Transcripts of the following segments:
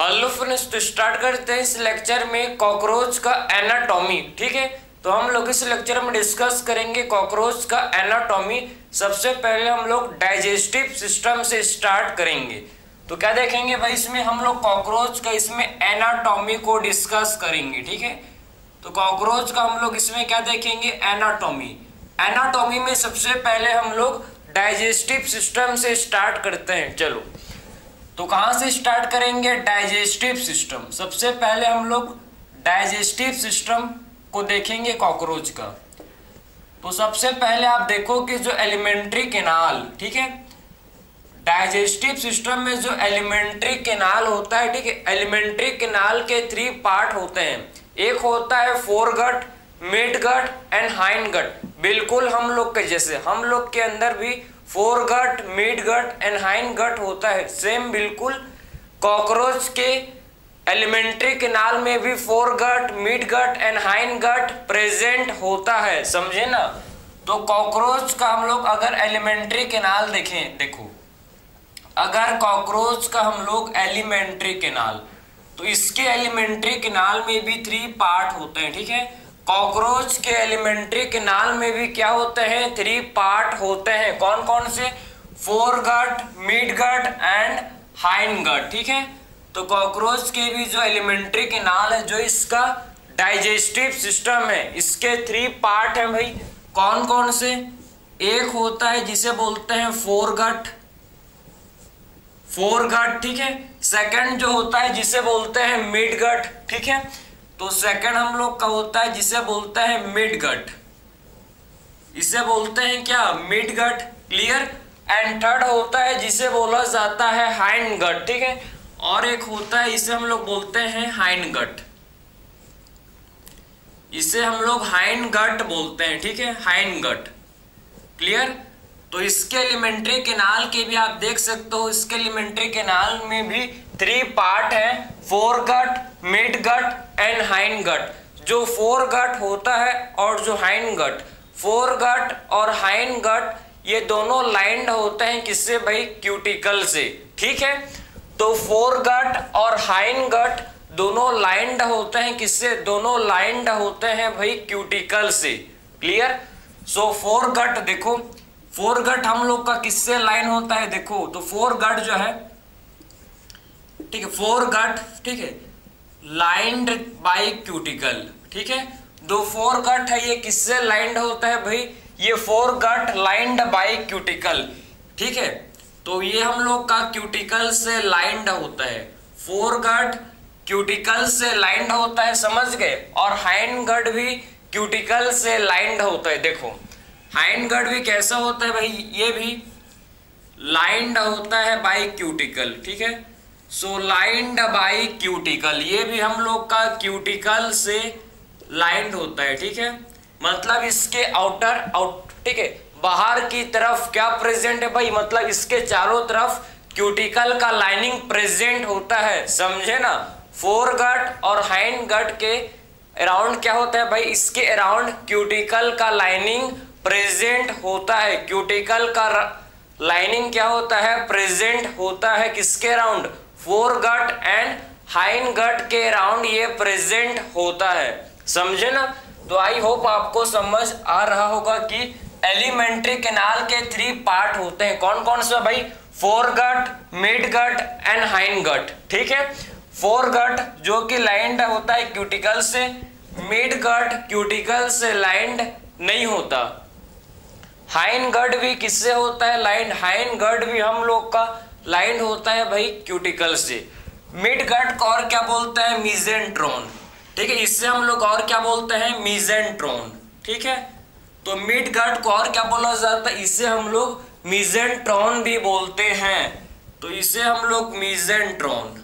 Hello friends, तो start करते हैं इस लेक्चर में कॉकरोच का एनाटॉमी। ठीक है, तो हम लोग इस लेक्चर में डिस्कस करेंगे कॉकरोच का एनाटॉमी। सबसे पहले हम लोग डाइजेस्टिव सिस्टम से स्टार्ट करेंगे। तो क्या देखेंगे भाई, इसमें हम लोग कॉकरोच का इसमें एनाटॉमी को डिस्कस करेंगे। ठीक है, तो कॉकरोच का हम लोग इसमें क्या देखेंगे, एनाटॉमी। एनाटॉमी में सबसे पहले हम लोग डाइजेस्टिव सिस्टम से स्टार्ट करते हैं। चलो, तो कहां से स्टार्ट करेंगे, डाइजेस्टिव सिस्टम। सबसे पहले हम लोग डाइजेस्टिव सिस्टम को देखेंगे कॉकरोच का। तो सबसे पहले आप देखो कि जो एलिमेंट्री कैनाल, ठीक है, डाइजेस्टिव सिस्टम में जो एलिमेंट्री कैनाल होता है, ठीक है, एलिमेंट्री कैनाल के 3 पार्ट होते हैं। एक होता है फोरगट, मिडगट एंड हाइंडगट। बिल्कुल हम लोग के जैसे, हम लोग के अंदर भी फोरगट, मिडगट एंड हाइंडगट होता है। सेम बिल्कुल कॉकरोच के एलिमेंट्री कैनाल में भी foregut, midgut and hindgut present होता है। समझे ना। तो कॉकरोच का हम लोग अगर एलिमेंट्री कैनाल देखें, देखो, अगर कॉकरोच का हम लोग एलिमेंट्री कैनाल, तो इसके एलिमेंट्री कैनाल में भी 3 पार्ट होते हैं। ठीक है, कॉकरोच के एलिमेंट्री कैनाल में भी क्या होते हैं, 3 पार्ट होते हैं। कौन कौन से, फोरगट, मिडगट एंड हाइंडगट। ठीक है, तो कॉकरोच के भी जो एलिमेंट्री कैनाल है, जो इसका डाइजेस्टिव सिस्टम है, इसके 3 पार्ट हैं भाई। कौन कौन से, एक होता है जिसे बोलते हैं फोरगट, ठीक है। सेकंड जो होता है जिसे बोलते हैं मिडगट, ठीक है, तो सेकंड हम लोग का होता है जिसे बोलते हैं मिडगट, इसे बोलते हैं क्या, मिडगट। क्लियर। एंड थर्ड होता है जिसे बोला जाता है हाइंडगट। ठीक है, और एक होता है इसे हम लोग बोलते हैं हाइंडगट, इसे हम लोग हाइंडगट बोलते हैं। ठीक है, हाइंडगट। क्लियर। तो इसके एलिमेंट्री कैनाल के भी आप देख सकते हो, इसके एलिमेंट्री कैनाल में भी 3 पार्ट है, फोरगट, मिडगट एंड हाइंडगट। जो फोरगट होता है और जो हाइंडगट, फोरगट और हाइंडगट ये दोनों लाइंड होते हैं किससे भाई, क्यूटिकल से। ठीक है, तो फोरगट और हाइंडगट दोनों लाइंड होते हैं किससे, दोनों लाइंड होते हैं भाई क्यूटिकल से। क्लियर। सो फोरगट देखो, फोरगट हम लोग का किससे लाइन होता है, देखो, तो फोरगट जो है, ठीक है, फोरगट, ठीक है, लाइंड बाय क्यूटिकल। ठीक है, दो फोरगट है, ये किससे लाइंड होता है भाई, ये फोरगट लाइंड बाय क्यूटिकल। ठीक है, तो ये हम लोग का क्यूटिकल से लाइंड होता है, फोरगट क्यूटिकल से लाइंड होता है, समझ गए। और हाइंडगट भी क्यूटिकल से लाइंड होता है। देखो, हाइंडगट भी कैसा होता है भाई, ये भी लाइंड होता है बाय क्यूटिकल। ठीक है, सो लाइंड बाय क्यूटिकल, ये भी हम लोग का क्यूटिकल से लाइंड होता है। ठीक है, मतलब इसके ठीक है, बाहर की तरफ क्या प्रेजेंट है भाई, मतलब इसके चारों तरफ क्यूटिकल का लाइनिंग प्रेजेंट होता है। समझे ना। फोरगट और हाइंडगट के अराउंड क्या होता है भाई, इसके अराउंड क्यूटिकल का लाइनिंग प्रेजेंट होता है। क्यूटिकल का लाइनिंग क्या होता है, प्रेजेंट होता है किसके अराउंड, फोरगट एंड हाइंडगट के अराउंड ये प्रेजेंट होता है। समझे ना। तो आई होप आपको समझ आ रहा होगा कि एलिमेंट्री कैनाल के 3 पार्ट होते हैं। कौन कौन से भाई, फोरगट, मिडगट एंड हाइंडगट। ठीक है, फोरगट जो कि लाइंड होता है क्यूटिकल से, मिडगट क्यूटिकल से लाइंड नहीं होता। हाइंडगट भी किससे होता है लाइंड, हाइंडगट भी हम लोग का लाइंड होता है भाई क्यूटिकल से। मिडगट को और क्या बोलते हैं, मीजेंट्रोन। ठीक है, इससे हम लोग और क्या बोलते हैं, मीजेंट्रोन। ठीक है, तो मिडगट को और क्या बोला जाता है, इसे हम लोग मीजेंट्रोन भी बोलते हैं। तो इसे हम लोग मीजेंट्रोन।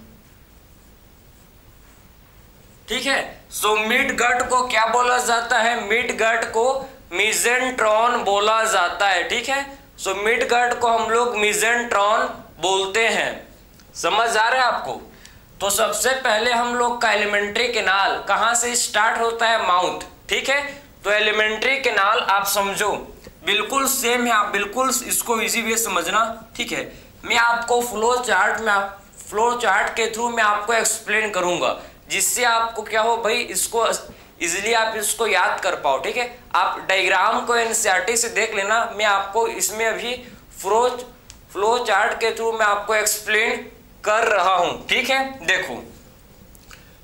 ठीक है, सो मिडगट को क्या बोला जाता है, मिडगट को मीजेंट्रोन बोला जाता है। ठीक है, सो मिडगट को हम लोग मीजेंट्रोन बोलते हैं। समझ आ रहा है आपको। तो सबसे पहले हम लोग का एलिमेंट्री कैनाल कहां से स्टार्ट होता है, माउथ। ठीक है, तो एलिमेंट्री कैनाल आप समझो बिल्कुल सेम है, आप बिल्कुल इसको इजी वे समझना। ठीक है, मैं आपको फ्लो चार्ट में फ्लो चार्ट के थ्रू मैं आपको एक्सप्लेन करूंगा, जिससे आपको क्या हो भाई, इसको इजीली आप इसको याद कर पाओ। ठीक है, आप डायग्राम को एनसीईआरटी से देख लेना, मैं आपको इसमें अभी फ्लो चार्ट के थ्रू मैं आपको एक्सप्लेन कर रहा हूं। ठीक है, देखो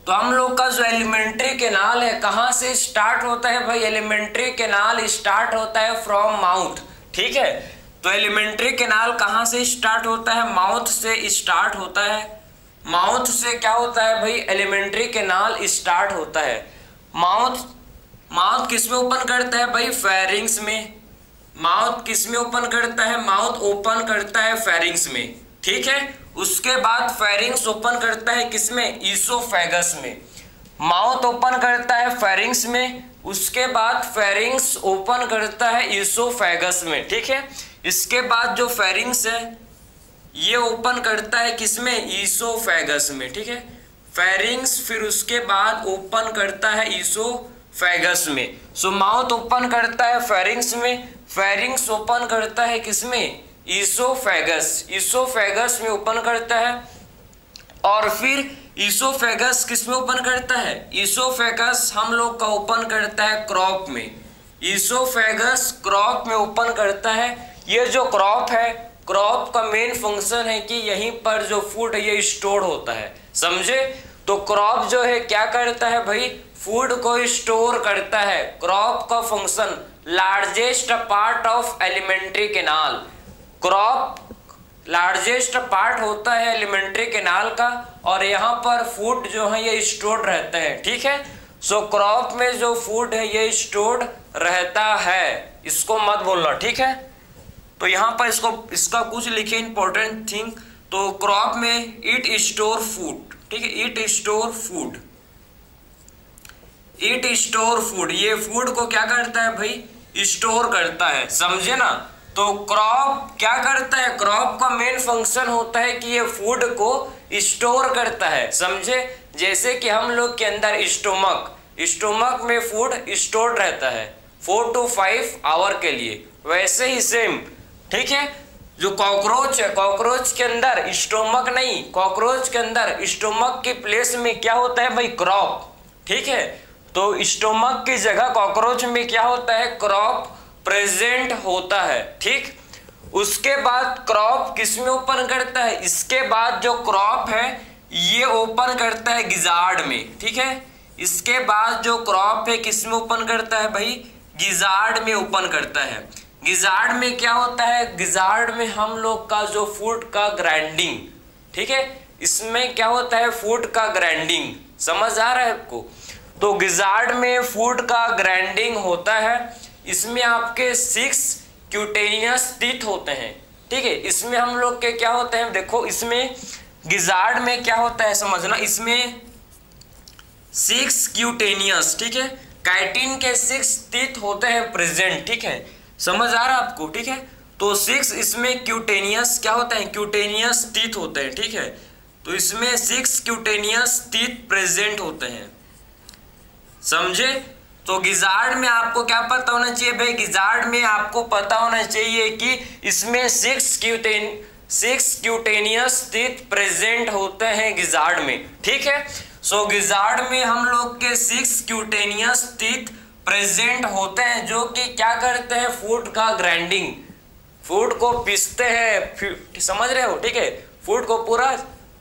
तो हम लोग का जो एलिमेंट्री कैनाल है कहां से स्टार्ट होता है भाई, एलिमेंट्री कैनाल स्टार्ट होता है फ्रॉम माउथ। ठीक है, तो एलिमेंट्री कैनाल कहां से स्टार्ट होता है, माउथ से स्टार्ट होता है। माउथ से क्या होता है भाई, एलिमेंट्री कैनाल स्टार्ट होता है। माउथ किस में ओपन करता है भाई, फेरिंग्स में। माउथ किस में ओपन करता है, माउथ ओपन करता है फेरिंग्स में। ठीक है, उसके बाद फेरिंग्स ओपन करता है किसमें, ईसोफेगस में। माउथ ओपन करता है फेरिंग्स में, उसके बाद फेरिंग्स ओपन करता है ईसोफेगस में। ठीक है, इसके बाद जो फेरिंग्स है ये ओपन करता है किसमें, ईसोफेगस में। ठीक है, फेरिंग्स फिर उसके बाद ओपन करता है ईसोफेगस में। सो माउथ ओपन करता है फेरिंग्स में, फेरिंग्स ओपन करता है किसमें, ईसोफेगस। ईसोफेगस में ओपन करता है, और फिर ईसोफेगस किस में ओपन करता है, ईसोफेगस हम लोग का ओपन करता है क्रॉप में। ईसोफेगस क्रॉप में ओपन करता है। ये जो क्रॉप है, क्रॉप का मेन फंक्शन है कि यहीं पर जो फूड है ये स्टोर होता है, समझे। तो क्रॉप जो है क्या करता है भाई, फूड को स्टोर करता है। क्रॉप का function, largest part of alimentary canal. Crop largest part होता है एलिमेंट्री कैनाल का, और यहाँ पर फूड जो है ये स्टोर्ड रहता है। ठीक है, सो क्रॉप में जो फूड है ये स्टोर्ड रहता है, इसको मत भूलना। ठीक है, तो यहाँ पर इसका कुछ लिखे इंपॉर्टेंट थिंग। तो क्रॉप में इट स्टोर फूड। ठीक है, it store food, it store food, ये फूड को क्या करता है भाई, स्टोर करता है, समझे ना। तो क्रॉप क्या करता है, क्रॉप का मेन फंक्शन होता है कि ये फूड को स्टोर करता है, समझे। जैसे कि हम लोग के अंदर स्टोमक में फूड स्टोर रहता है 4 to 5 आवर के लिए, वैसे ही सेम। ठीक है, जो कॉकरोच है, कॉकरोच के अंदर स्टोमक नहीं, कॉकरोच के अंदर स्टोमक की प्लेस में क्या होता है भाई, क्रॉप। ठीक है, तो स्टोमक की जगह कॉकरोच में क्या होता है, क्रॉप प्रेजेंट होता है। ठीक, उसके बाद क्रॉप किस में ओपन करता है, इसके बाद जो क्रॉप है ये ओपन करता है गिजार्ड में। ठीक है, इसके बाद जो क्रॉप है किस में ओपन करता है भाई, गिजार्ड में ओपन करता है। गिजार्ड में क्या होता है, गिजार्ड में हम लोग का जो फूड का ग्राइंडिंग। ठीक है, इसमें क्या होता है, फूड का ग्राइंडिंग, समझ आ रहा है आपको। तो गिजार्ड में फूड का ग्राइंडिंग होता है। इसमें आपके 6 क्यूटेनियस टीथ होते हैं। ठीक है, इसमें हम लोग के क्या होते हैं, देखो इसमें गिजार्ड में क्या होता है समझना, इसमें 6 क्यूटेनियस, ठीक है, काइटिन के 6 टीथ होते हैं प्रेजेंट। ठीक है, समझ आ रहा है आपको। ठीक है, तो 6 इसमें क्यूटेनियस क्या होता है, क्यूटेनियस टीथ होते हैं। ठीक है, तो इसमें 6 क्यूटेनियस टीथ प्रेजेंट होते हैं, समझे। तो गिजार्ड में आपको क्या पता होना चाहिए भाई, गिजार्ड में आपको पता होना चाहिए कि इसमें 6 क्यूटेनियस टीथ प्रेजेंट होते हैं गिजार्ड में। ठीक है, सो गिजार्ड में हम लोग के 6 क्यूटेनियस टीथ प्रेजेंट होते हैं, जो कि क्या करते हैं, फूड का ग्राइंडिंग, फूड को पीसते हैं, समझ रहे हो। ठीक है, फूड को पूरा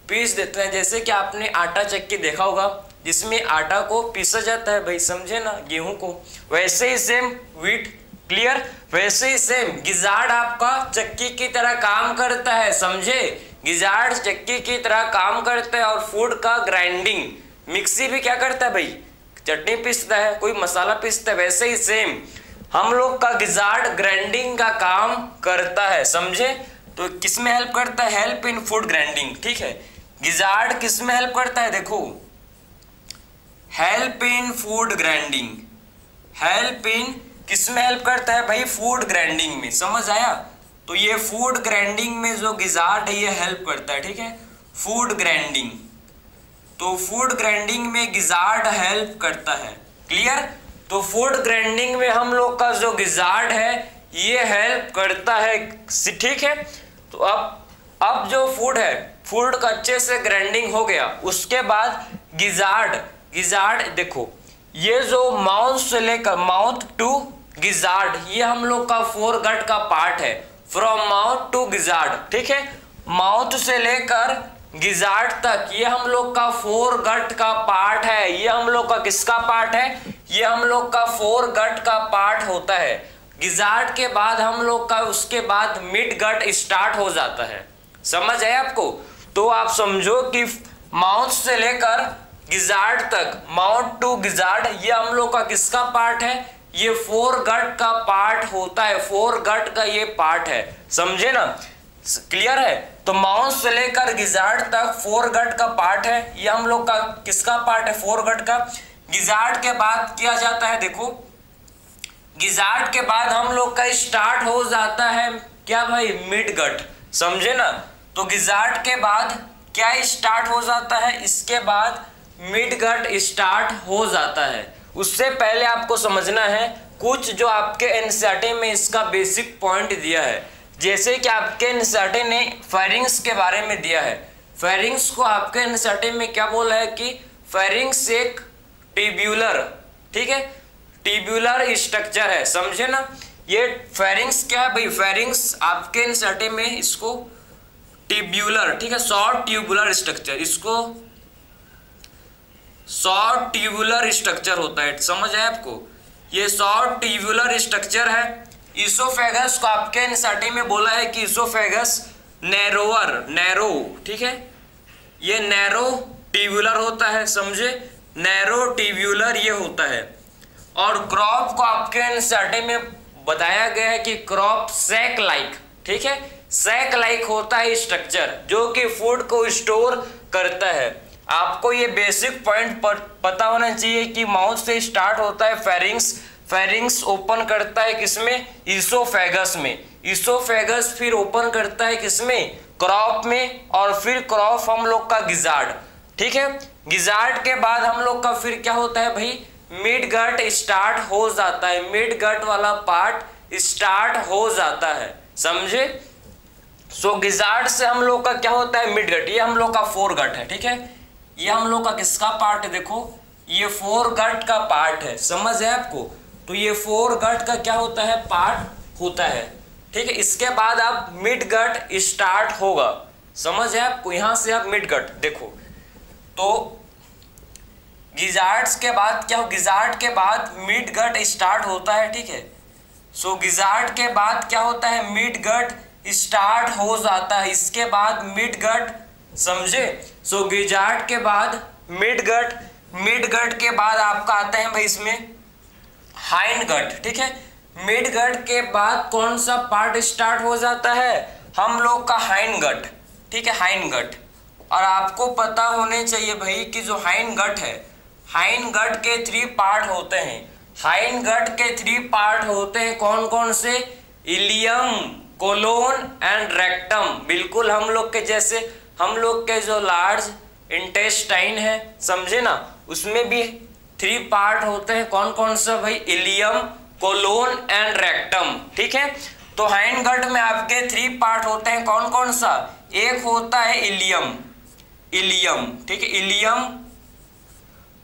पीस देते हैं। जैसे कि आपने आटा चक्की देखा होगा जिसमें आटा को पीसा जाता है भाई, समझे ना, गेहूं को, वैसे ही सेम व्हीट, क्लियर, वैसे ही सेम गिजार्ड आपका चक्की की तरह काम करता है, समझे। गिजार्ड चक्की की तरह काम करता है, और फूड का ग्राइंडिंग, मिक्सी भी क्या करता है भाई, चटनी पीसता है, कोई मसाला पीसता है, वैसे ही सेम हम लोग का गिजार्ड ग्राइंडिंग का काम करता है, समझे। तो किस में हेल्प करता है, हेल्प इन फूड ग्राइंडिंग। ठीक है, गिजार्ड किस में हेल्प करता है, देखो help in food grinding, help in किस में हेल्प करता है भाई, फूड ग्राइंडिंग में, समझ आया। तो ये फूड ग्राइंडिंग में जो गिजार्ड है ये हेल्प करता है। ठीक है, फूड ग्राइंडिंग, तो फूड ग्राइंडिंग में गिजार्ड हेल्प करता है, क्लियर। तो फूड ग्राइंडिंग में हम लोग का जो गिजार्ड है ये हेल्प करता है, ठीक है। तो अब जो फूड है, फूड का अच्छे से ग्राइंडिंग हो गया, उसके बाद गिजार्ड, गिजार्ड देखो ये जो माउथ से लेकर माउथ टू गिजार्ड ये हम लोग का फोरगट का पार्ट है, फ्रॉम माउथ टू गिजार्ड, ठीक है। माउथ से लेकर गिजार्ड तक ये हम लोग का फोरगट का पार्ट है। ये हम लोग का किसका पार्ट है? ये हम लोग का फोरगट का पार्ट होता है। गिजार्ड के बाद हम लोग का उसके बाद मिड गट स्टार्ट हो जाता है। समझ आए आपको? तो आप समझो कि माउथ से लेकर गिजार्ड तक, माउथ टू गिजार्ड ये हम लोग का किसका पार्ट है? ये फोरगट का पार्ट होता है, फोरगट का ये पार्ट है। समझे ना? क्लियर है? तो माउथ से लेकर गिजार्ड तक फोरगट का पार्ट है। ये हम लोग का किसका पार्ट है? फोरगट का। गिजार्ड के बाद किया जाता है, देखो गिजार्ड के बाद हम लोग का स्टार्ट हो जाता है क्या भाई? Mid gut. समझे ना? तो गिजार्ड के बाद क्या स्टार्ट हो जाता है? इसके बाद मिड गट स्टार्ट हो जाता है। उससे पहले आपको समझना है कुछ जो आपके एनसीईआरटी में इसका बेसिक पॉइंट दिया है। जैसे कि आपके एनसीईआरटी ने फेरिंग्स के बारे में दिया है। फेरिंग्स को आपके एनसीईआरटी में क्या बोला है कि फेरिंग्स एक ट्यूब्यूलर, ठीक है, ट्यूब्यूलर स्ट्रक्चर है। समझे ना? ये फेरिंग्स क्या है भाई? फेरिंग्स आपके एनसीईआरटी में इसको ट्यूब्यूलर, ठीक है, शॉर्ट ट्यूबुलर स्ट्रक्चर, इसको शॉर्ट ट्यूबुलर स्ट्रक्चर होता है। समझ आए आपको? ये शॉर्ट ट्यूबुलर स्ट्रक्चर है। इसोफेगस को आपके एनसीईआरटी में बोला है कि इसोफेगस नैरोअर, नैरो, ठीक है, ये नैरो ट्यूबुलर होता है। समझे? नैरो ट्यूबुलर ये होता है। और क्रॉप को आपके एनसीईआरटी में बताया गया है कि क्रॉप सैक लाइक, ठीक है, सैक लाइक होता है स्ट्रक्चर जो कि फूड को स्टोर करता है। आपको ये बेसिक पॉइंट पता होना चाहिए कि माउथ से स्टार्ट होता है फेरिंग्स, फेरिंग्स ओपन करता है किसमें? इसोफेगस में। इसोफेगस फिर ओपन करता है किसमें? क्रॉप में। और फिर क्रॉप हम लोग का गिजार्ड, ठीक है। गिजार्ड के बाद हम लोग का फिर क्या होता है भाई? मिड गट स्टार्ट हो जाता है। मिड गट वाला पार्ट स्टार्ट हो जाता है। समझे? सो गिजार्ड से हम लोग का क्या होता है? Mid gut. ये हम लोग का फोरगट है, ठीक है। ये हम लोग का किसका पार्ट है? देखो ये फोरगट का पार्ट है। समझ है आपको? तो ये फोरगट का क्या होता है? पार्ट होता है, ठीक है। इसके बाद आप मिड गट स्टार्ट होगा। समझ है आपको? यहां से आप मिड गट देखो तो गिजार्ड्स के बाद क्या हो? गिजार्ड के बाद मिड गट स्टार्ट होता है, ठीक है। सो गिजार्ड के बाद क्या होता है? मिड गट स्टार्ट हो जाता है। इसके बाद मिड गट, समझे? सो गिजार्ड के बाद मिड गट, मिड गट के बाद आपका आता है भाई इसमें हाइंड गट, ठीक है। मिड गट के बाद कौन सा पार्ट स्टार्ट हो जाता है? हम लोग का हाइंड गट, ठीक है, हाइंड गट। और आपको पता होने चाहिए भाई कि जो हाइंड गट है, हाइंड गट के 3 पार्ट होते हैं। हाइंड गट के 3 पार्ट होते हैं कौन कौन से? Ileum, colon and rectum. बिल्कुल हम लोग के जैसे, हम लोग के जो लार्ज इंटेस्टाइन है, समझे ना, उसमें भी 3 पार्ट होते हैं। कौन कौन सा भाई? इलियम, कोलोन एंड रेक्टम, ठीक है। तो हाइंड गट में आपके 3 पार्ट होते हैं। कौन कौन सा? एक होता है इलियम, इलियम, ठीक है, इलियम,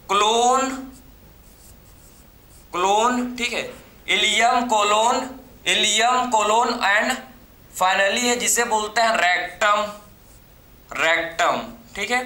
क्लोन, क्लोन, ठीक है, ileum, colon, ileum, colon and finally है जिसे बोलते हैं रेक्टम, रेक्टम, ठीक है।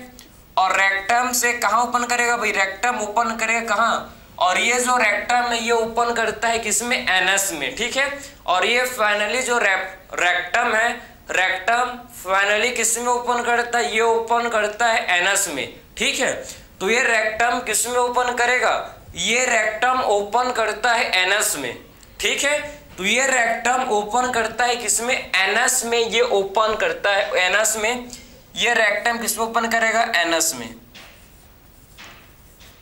और रेक्टम से कहाँ ओपन करेगा भाई? रेक्टम ओपन करेगा कहाँ? और ये जो रेक्टम है ये ओपन करता है किसमें? एनस में, ठीक है। और ये फाइनली जो रेक्टम है, रेक्टम फाइनली किसमें ओपन करता है? ये ओपन करता है एनस में, ठीक है। तो ये रेक्टम किसमें ओपन करेगा? ये रेक्टम ओपन करता है एनस में, ठीक है। तो ये रेक्टम ओपन करता है किसमें? एनस में। ये ओपन करता है एनस में। ये रेक्टम किसमें ओपन करेगा? एनस में,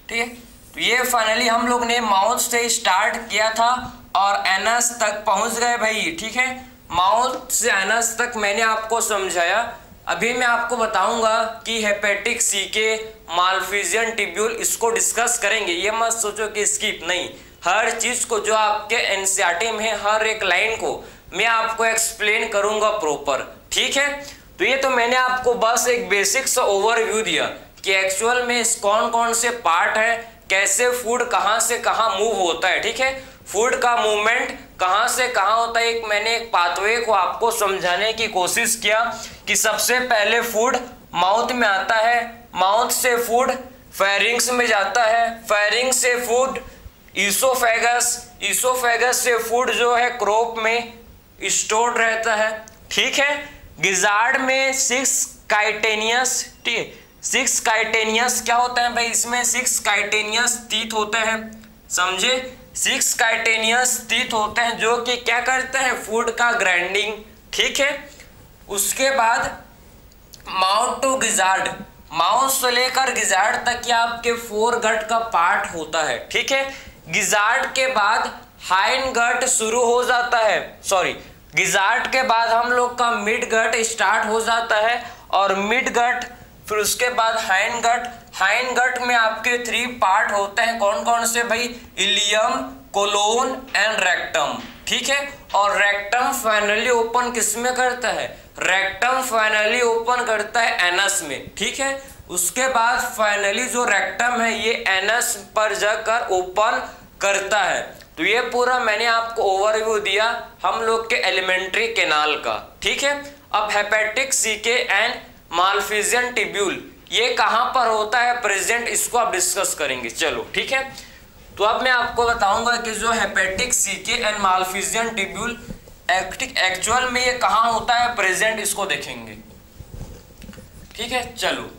ठीक है। तो ये फाइनली हम लोग ने माउथ से स्टार्ट किया था और एनस तक पहुंच गए भाई, ठीक है। माउथ से एनस तक मैंने आपको समझाया। अभी मैं आपको बताऊंगा कि हेपेटिक सी के मालफिजियन ट्यूब्यूल, इसको डिस्कस करेंगे। ये मत सोचो कि स्किप नहीं, हर चीज को जो आपके एनसीईआरटी में है, हर एक लाइन को मैं आपको एक्सप्लेन करूंगा प्रॉपर, ठीक है। तो ये तो मैंने आपको बस एक बेसिक सा ओवरव्यू दिया कि एक्चुअल में कौन कौन से पार्ट है, कैसे फूड कहाँ से कहाँ मूव होता है, ठीक है, फूड का मूवमेंट कहाँ से कहाँ होता है। एक मैंने एक पाथवे को आपको समझाने की कोशिश किया कि सबसे पहले फूड माउथ में आता है, माउथ से फूड फेरिंग्स में जाता है, फेरिंग्स से फूड ईसोफेगस, ईसोफेगस से फूड जो है क्रोप में स्टोर्ड रहता है, ठीक है। गिजार्ड में 6 काइटेनियस, ठीक है, 6 काइटेनियस क्या होता है भाई, इसमें 6 काइटेनियस टीथ होते हैं, समझे, 6 काइटेनियस टीथ होते हैं जो कि क्या करते हैं, फूड का ग्राइंडिंग, ठीक है। उसके बाद माउथ टू गिजार्ड, माउथ से लेकर गिजार्ड तक ये आपके फोर गट का पार्ट होता है, ठीक है। गिजार्ड के बाद हाइंड गट शुरू हो जाता है, सॉरी, गिजार्ड के बाद हम लोग का मिड गट स्टार्ट हो जाता है और मिड गट, फिर उसके बाद हाइंड गट। हाइंड गट में आपके 3 पार्ट होते हैं, कौन कौन से भाई, इलियम, कोलोन एंड रेक्टम, ठीक है। और रेक्टम फाइनली ओपन किस में करता है, रेक्टम फाइनली ओपन करता है एनस में, ठीक है। उसके बाद फाइनली जो रेक्टम है ये एनस पर जाकर ओपन करता है। तो ये पूरा मैंने आपको ओवरव्यू दिया हम लोग के एलिमेंट्री कैनाल का, ठीक है। अब hepatic caeca and Malpighian tubule ये कहां पर होता है प्रेजेंट, इसको आप डिस्कस करेंगे, चलो ठीक है। तो अब मैं आपको बताऊंगा कि जो hepatic caeca and Malpighian tubule actual में ये कहां होता है प्रेजेंट, इसको देखेंगे, ठीक है। चलो,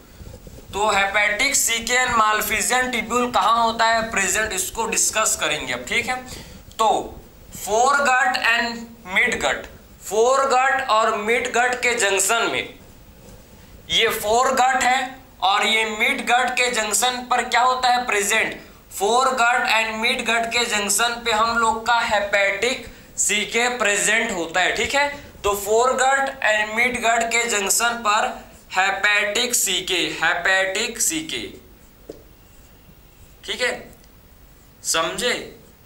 तो hepatic caeca and Malpighian tubule कहां होता है प्रेजेंट, इसको डिस्कस करेंगे अब, ठीक है। तो four gut and mid gut, foregut और मिड गट के जंक्शन में, ये फोर गट है और ये मिड गट के जंक्शन पर क्या होता है present, fore gut and mid gut के जंक्शन पे हम लोग का हेपेटिक सीके प्रेजेंट होता है, ठीक है। तो four gut and mid gut के जंक्शन पर हेपेटिक सीके, हेपेटिक सीके, ठीक है, समझे।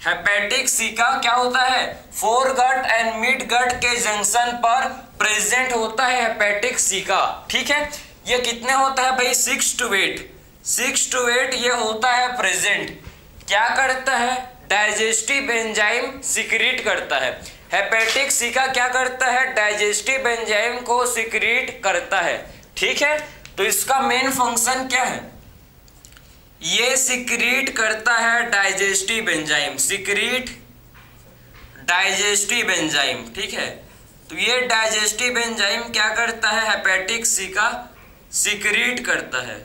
हेपेटिक सीका क्या होता है, four gut and mid gut के जंक्शन पर प्रेजेंट होता है हेपेटिक सीका, ठीक है। ये कितने होता है भाई, 6 to 8, 6 to 8 ये होता है प्रेजेंट। क्या करता है, डाइजेस्टिव एंजाइम सिक्रीट करता है। हेपेटिक सीका क्या करता है, डाइजेस्टिव एंजाइम को सिक्रीट करता है, ठीक है। तो इसका मेन फंक्शन क्या है, ये सिक्रीट करता है digestive enzyme, secrete digestive enzyme, ठीक है। तो ये डाइजेस्टिव एंजाइम क्या करता है, हेपेटिक सीका सिक्रीट करता है,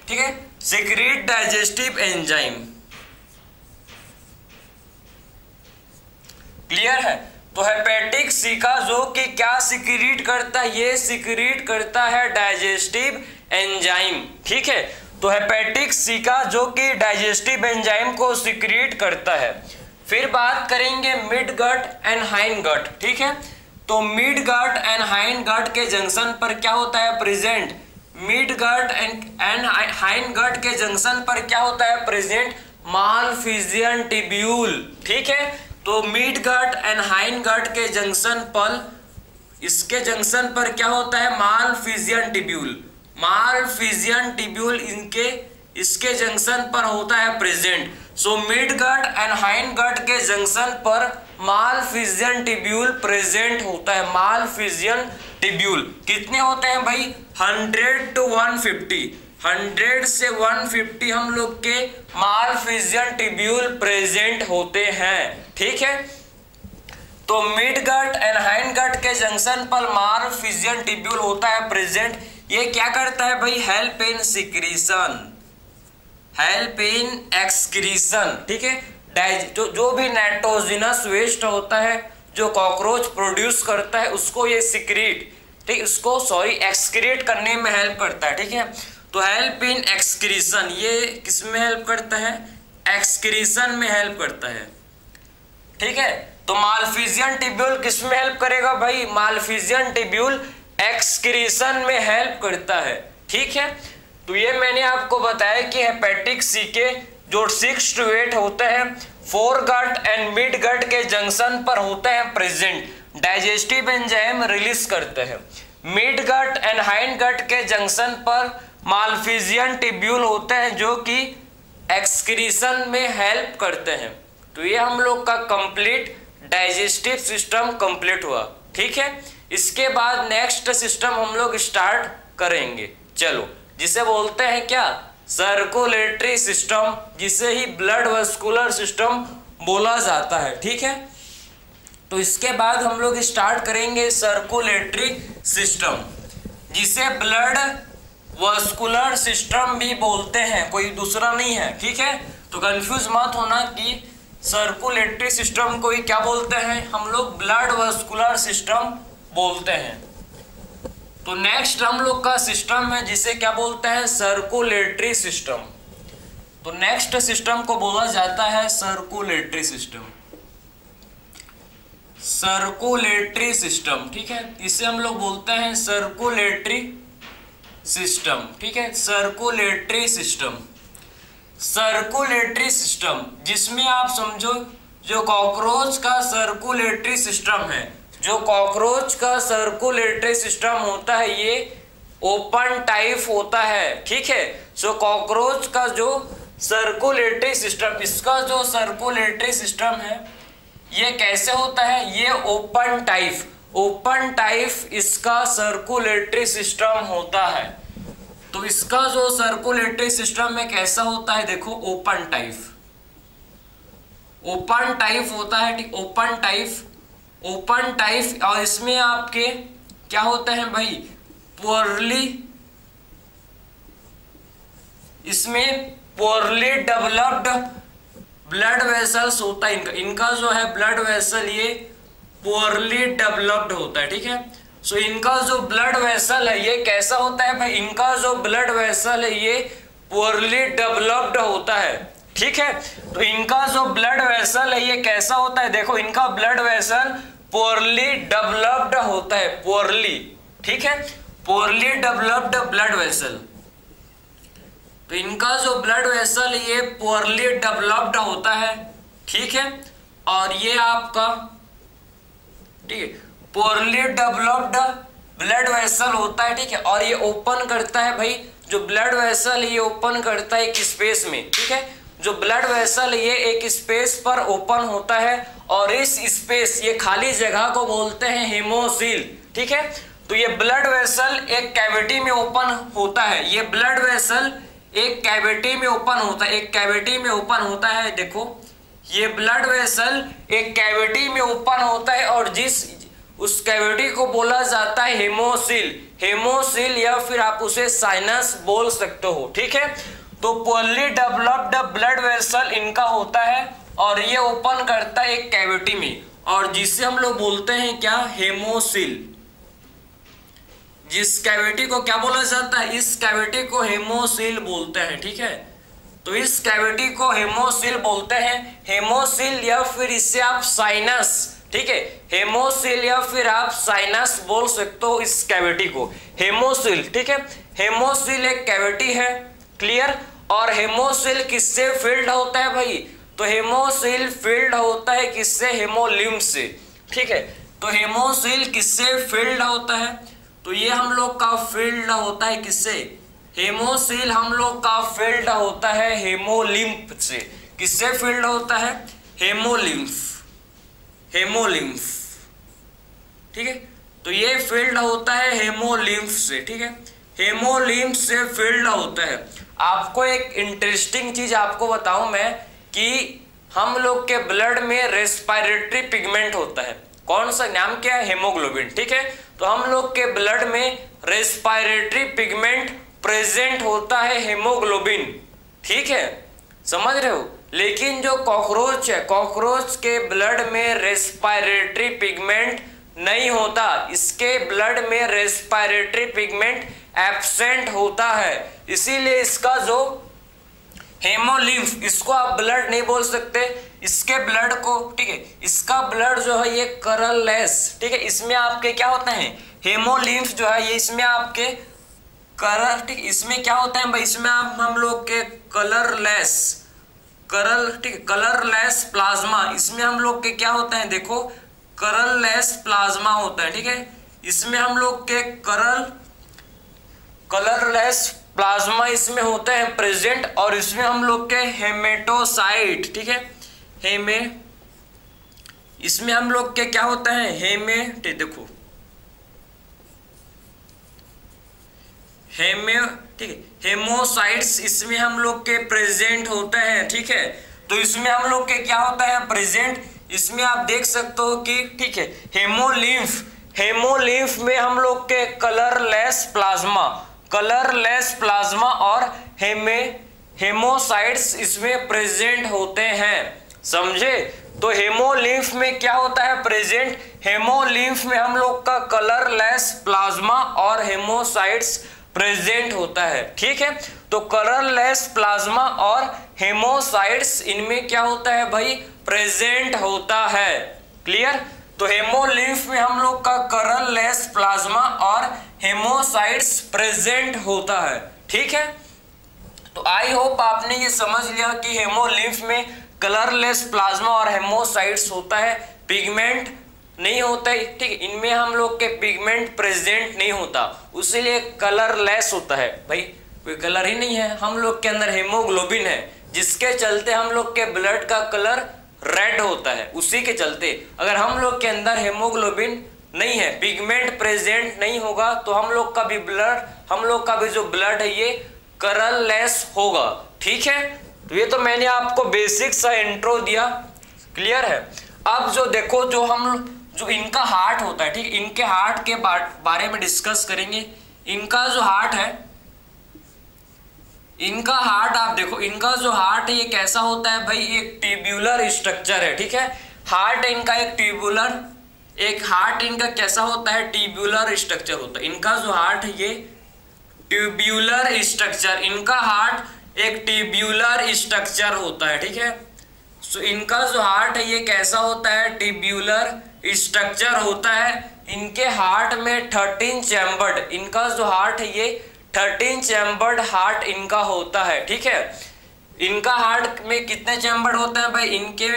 ठीक है, सिक्रीट डाइजेस्टिव एंजाइम, क्लियर है। तो हेपेटिक सीका जो कि क्या सिक्रीट करता है, ये सिक्रीट करता है डाइजेस्टिव एंजाइम, ठीक है। तो हेपेटिक सीका जो कि डाइजेस्टिव एंजाइम को सिक्रीट करता है। फिर बात करेंगे mid gut and hind gut, ठीक है। तो mid gut and hind gut के जंक्शन पर क्या होता है present, mid gut and hind gut के जंक्शन पर क्या होता है प्रेजेंट, मालफिजियन टिब्यूल, ठीक है। तो mid gut and hind gut के जंक्शन पर, इसके जंक्शन पर क्या होता है, मालफिजियन टिब्यूल, मालफिजियन टिब्यूल इनके इसके जंक्शन पर होता है present. So mid gut and hind gut के जंक्शन पर मालफिजियन टिब्यूल प्रेजेंट होता है, मालफिजियन टिब्यूल। कितने होते हैं भाई, 100 to 150, 100 से 150 हम लोग के मालफिजियन टिब्यूल प्रेजेंट होते हैं, ठीक है। तो mid gut and hind gut के जंक्शन पर मालफिजियन टिब्यूल होता है प्रेजेंट। ये क्या करता है भाई, help in secretion, help in excretion, ठीक है। जो भी नाइट्रोजनस वेस्ट होता है जो कॉकरोच प्रोड्यूस करता है उसको ये सिक्रीट, ठीक, उसको एक्सक्रीट करने में हेल्प करता है, ठीक है। तो हेल्प इन एक्सक्रीशन, ये किस में हेल्प करता है, एक्सक्रीशन में हेल्प करता है, ठीक है। तो मालफिजियन टिब्यूल किस में हेल्प करेगा भाई, मालफिजियन टिब्यूल एक्सक्रीशन में हेल्प करता है, ठीक है। तो ये मैंने आपको बताया कि हेपेटिक सीके जो 6 to 8 होते हैं, fore gut and mid gut के जंक्शन पर होते हैं प्रेजेंट। डाइजेस्टिव एंजाइम रिलीज करते हैं। Mid gut and hind gut के जंक्शन पर मालफिजियन ट्यूब्यूल होते हैं जो कि एक्सक्रीशन में हेल्प करते हैं। तो ये हम लोग का कंप्लीट डाइजेस्टिव सिस्टम कंप्लीट हुआ। ठीक है, इसके बाद नेक्स्ट सिस्टम हम लोग स्टार्ट करेंगे। चलो, जिसे बोलते हैं क्या, सर्कुलेटरी सिस्टम, जिसे ही ब्लड वस्कुलर सिस्टम बोला जाता है। ठीक है, तो इसके बाद हम लोग स्टार्ट करेंगे सर्कुलेटरी सिस्टम, जिसे ब्लड वस्कुलर सिस्टम भी बोलते हैं, कोई दूसरा नहीं है। ठीक है, तो कंफ्यूज मत होना कि सर्कुलेटरी सिस्टम को ही क्या बोलते हैं, हम लोग ब्लड वस्कुलर सिस्टम बोलते हैं। तो नेक्स्ट हम लोग का सिस्टम है जिसे क्या बोलते हैं, सर्कुलेटरी सिस्टम। तो नेक्स्ट सिस्टम को बोला जाता है सर्कुलेटरी सिस्टम, सर्कुलेटरी सिस्टम। ठीक है, इसे हम लोग बोलते हैं सर्कुलेटरी सिस्टम। ठीक है, सर्कुलेटरी सिस्टम, सर्कुलेटरी सिस्टम, जिसमें आप समझो जो कॉकरोच का सर्कुलेटरी सिस्टम है, जो कॉकरोच का सर्कुलेटरी सिस्टम होता है ये ओपन टाइप होता है। ठीक है, सो कॉकरोच का जो सर्कुलेटरी सिस्टम, इसका जो सर्कुलेटरी सिस्टम है ये कैसे होता है, ये ओपन टाइप, ओपन टाइप इसका सर्कुलेटरी सिस्टम होता है। तो इसका जो सर्कुलेटरी सिस्टम में कैसा होता है, देखो ओपन टाइप, ओपन टाइप होता है। ठीक, ओपन टाइप, ओपन टाइप, और इसमें आपके क्या होते हैं भाई, पोरली, इसमें पोरली डेवलप्ड ब्लड वेसल्स होता है। इनका जो है ब्लड वेसल ये पोरली डेवलप्ड होता है। ठीक है, सो इनका जो ब्लड वेसल है ये कैसा होता है भाई, इनका जो ब्लड वेसल है ये पोरली डेवलप्ड होता है। ठीक है, तो इनका जो ब्लड वेसल है ये कैसा होता है, देखो इनका ब्लड वेसल पोरली डेवलप्ड होता है, पोरली। ठीक है, पोरली डेवलप्ड ब्लड वेसल, तो इनका जो ब्लड वेसल ये पोरली डेवलप्ड होता है। ठीक है, और ये आपका, ठीक है, पोरली डेवलप्ड ब्लड वेसल होता है। ठीक है, और ये ओपन करता है भाई, जो ब्लड वेसल ये ओपन करता है एक स्पेस में। ठीक है, जो ब्लड वेसल ये एक स्पेस पर ओपन होता है, और इस स्पेस, ये खाली जगह को बोलते हैं हेमोसील। ठीक है, तो ये ब्लड वेसल एक कैविटी में ओपन होता है, ये ब्लड वेसल एक कैविटी में ओपन होता है, एक कैविटी में ओपन होता है। देखो ये ब्लड वेसल एक कैविटी में ओपन होता है, और जिस उस कैविटी को बोला जाता है हेमोसील, हेमोसील, या फिर आप उसे साइनस बोल सकते हो। ठीक है, तो पोरली डेवलप्ड ब्लड वेसल इनका होता है, और ये ओपन करता है एक कैविटी में, और जिसे हम लोग बोलते हैं क्या, हेमोसील। जिस कैविटी को क्या बोला जाता है, इस कैविटी को हेमोसील बोलते हैं। ठीक है, तो इस कैविटी को हेमोसील बोलते हैं, हेमोसील, या फिर इससे आप साइनस, ठीक है, हेमोसील या फिर आप साइनस बोल सकते हो इस कैविटी को, हेमोसील। ठीक है, हेमोसील एक कैविटी है, क्लियर। और हेमोसील किससे फिल्ड होता है भाई, तो हेमोसील फिल्ड होता है किससे, हेमोलिम्फ से। ठीक है, तो हेमोसील किससे फिल्ड होता है, तो ये हम लोग का फील्ड होता है किससे, हेमोसील हम लोग का फील्ड होता है हेमोलिम्फ से। किससे फील्ड होता है, हेमोलिम्फ, हेमोलिम्फ। ठीक है, तो ये फील्ड होता है हेमोलिम्फ से। ठीक है, हेमोलिम्फ से फील्ड होता है। आपको एक इंटरेस्टिंग चीज आपको बताऊं मैं, कि हम लोग के ब्लड में रेस्पिरेटरी पिगमेंट होता है, कौन सा, नाम क्या है, हेमोग्लोबिन। ठीक है, तो हम लोग के ब्लड में रेस्पिरेटरी पिगमेंट प्रेजेंट होता है, हेमोग्लोबिन। ठीक है, समझ रहे हो। लेकिन जो कॉकरोच है, कॉकरोच के ब्लड में रेस्पिरेटरी पिगमेंट नहीं होता, इसके ब्लड में रेस्पिरेटरी पिगमेंट एब्सेंट होता है, इसीलिए इसका जो हेमोलिम्फ, इसको आप ब्लड नहीं बोल सकते, इसके ब्लड को, ठीक है, इसका ब्लड जो है ये कलरलेस। ठीक है, इसमें आपके क्या होता है, हेमोलिम्फ जो है ये इसमें आपके कलर, ठीक, इसमें क्या होता है भाई, इसमें हम लोग के कलरलेस, ठीक, कलरलेस प्लाज्मा, इसमें हम लोग के क्या होता है, देखो कलरलेस प्लाज्मा होता है, ठीक है। इसमें हम लोग के कलरलेस प्लाज्मा इसमें होते हैं प्रेजेंट, और इसमें हम लोग के हेमेटोसाइट, ठीक है, इसमें हम लोग के क्या होता है देखो ठीक है, हेमोसाइट्स इसमें हम लोग के प्रेजेंट होते हैं, ठीक है। तो इसमें हम लोग के क्या होता है प्रेजेंट, इसमें आप देख सकते हो कि ठीक है हेमोलिम्फ में हम लोग के कलरलेस प्लाज्मा और हेमोसाइट्स इसमें प्रेजेंट होते हैं, समझे। तो हेमोलिम्फ में क्या होता है प्रेजेंट, हेमोलिम्फ में हम लोग का कलरलेस प्लाज्मा और हेमोसाइट्स प्रेजेंट होता है, ठीक है। तो कलरलेस प्लाज्मा और हेमोसाइट्स इनमें क्या होता है भाई, प्रेजेंट होता है, क्लियर। तो हेमोलिम्फ में हम लोग का कलरलेस प्लाज्मा और हेमोसाइट्स प्रेजेंट होता है, ठीक है। तो आई होप आपने ये समझ लिया कि हेमोलिम्फ में कलरलेस प्लाज्मा और हेमोसाइट्स होता है, पिगमेंट नहीं होता है, ठीक है। इनमें हम लोग के पिगमेंट प्रेजेंट नहीं होता, उसीलिए कलरलेस होता है भाई, कोई कलर ही नहीं है। हम लोग के अंदर हेमोग्लोबिन है, जिसके चलते हम लोग के ब्लड का कलर रेड होता है, उसी के चलते। अगर हम लोग के अंदर हेमोग्लोबिन नहीं है, पिगमेंट प्रेजेंट नहीं होगा, तो हम लोग का भी जो ब्लड है ये कलरलेस होगा, ठीक है। तो ये तो मैंने आपको बेसिक सा इंट्रो दिया, क्लियर है। अब जो देखो जो इनका हार्ट होता है, ठीक, इनके हार्ट के बारे में डिस्कस करेंगे। इनका जो हार्ट है, इनका हार्ट आप देखो, इनका जो हार्ट है ये कैसा होता है भाई, एक ट्यूब्यूलर स्ट्रक्चर है, ठीक है। हार्ट इनका एक हार्ट इनका कैसा होता है, ट्यूब्यूलर स्ट्रक्चर होता है। इनका जो हार्ट है ये ट्यूब्यूलर स्ट्रक्चर, इनका हार्ट एक ट्यूब्यूलर स्ट्रक्चर होता है, ठीक है। सो इनका जो हार्ट है ये कैसा होता है, ट्यूब्यूलर स्ट्रक्चर होता है। इनके हार्ट में 13 चैम्बर्ड, इनका जो हार्ट है ये 13 चैम्बर्ड हार्ट इनका होता है, ठीक है। इनका हार्ट में कितने चैम्बर्ड होते हैं भाई, इनके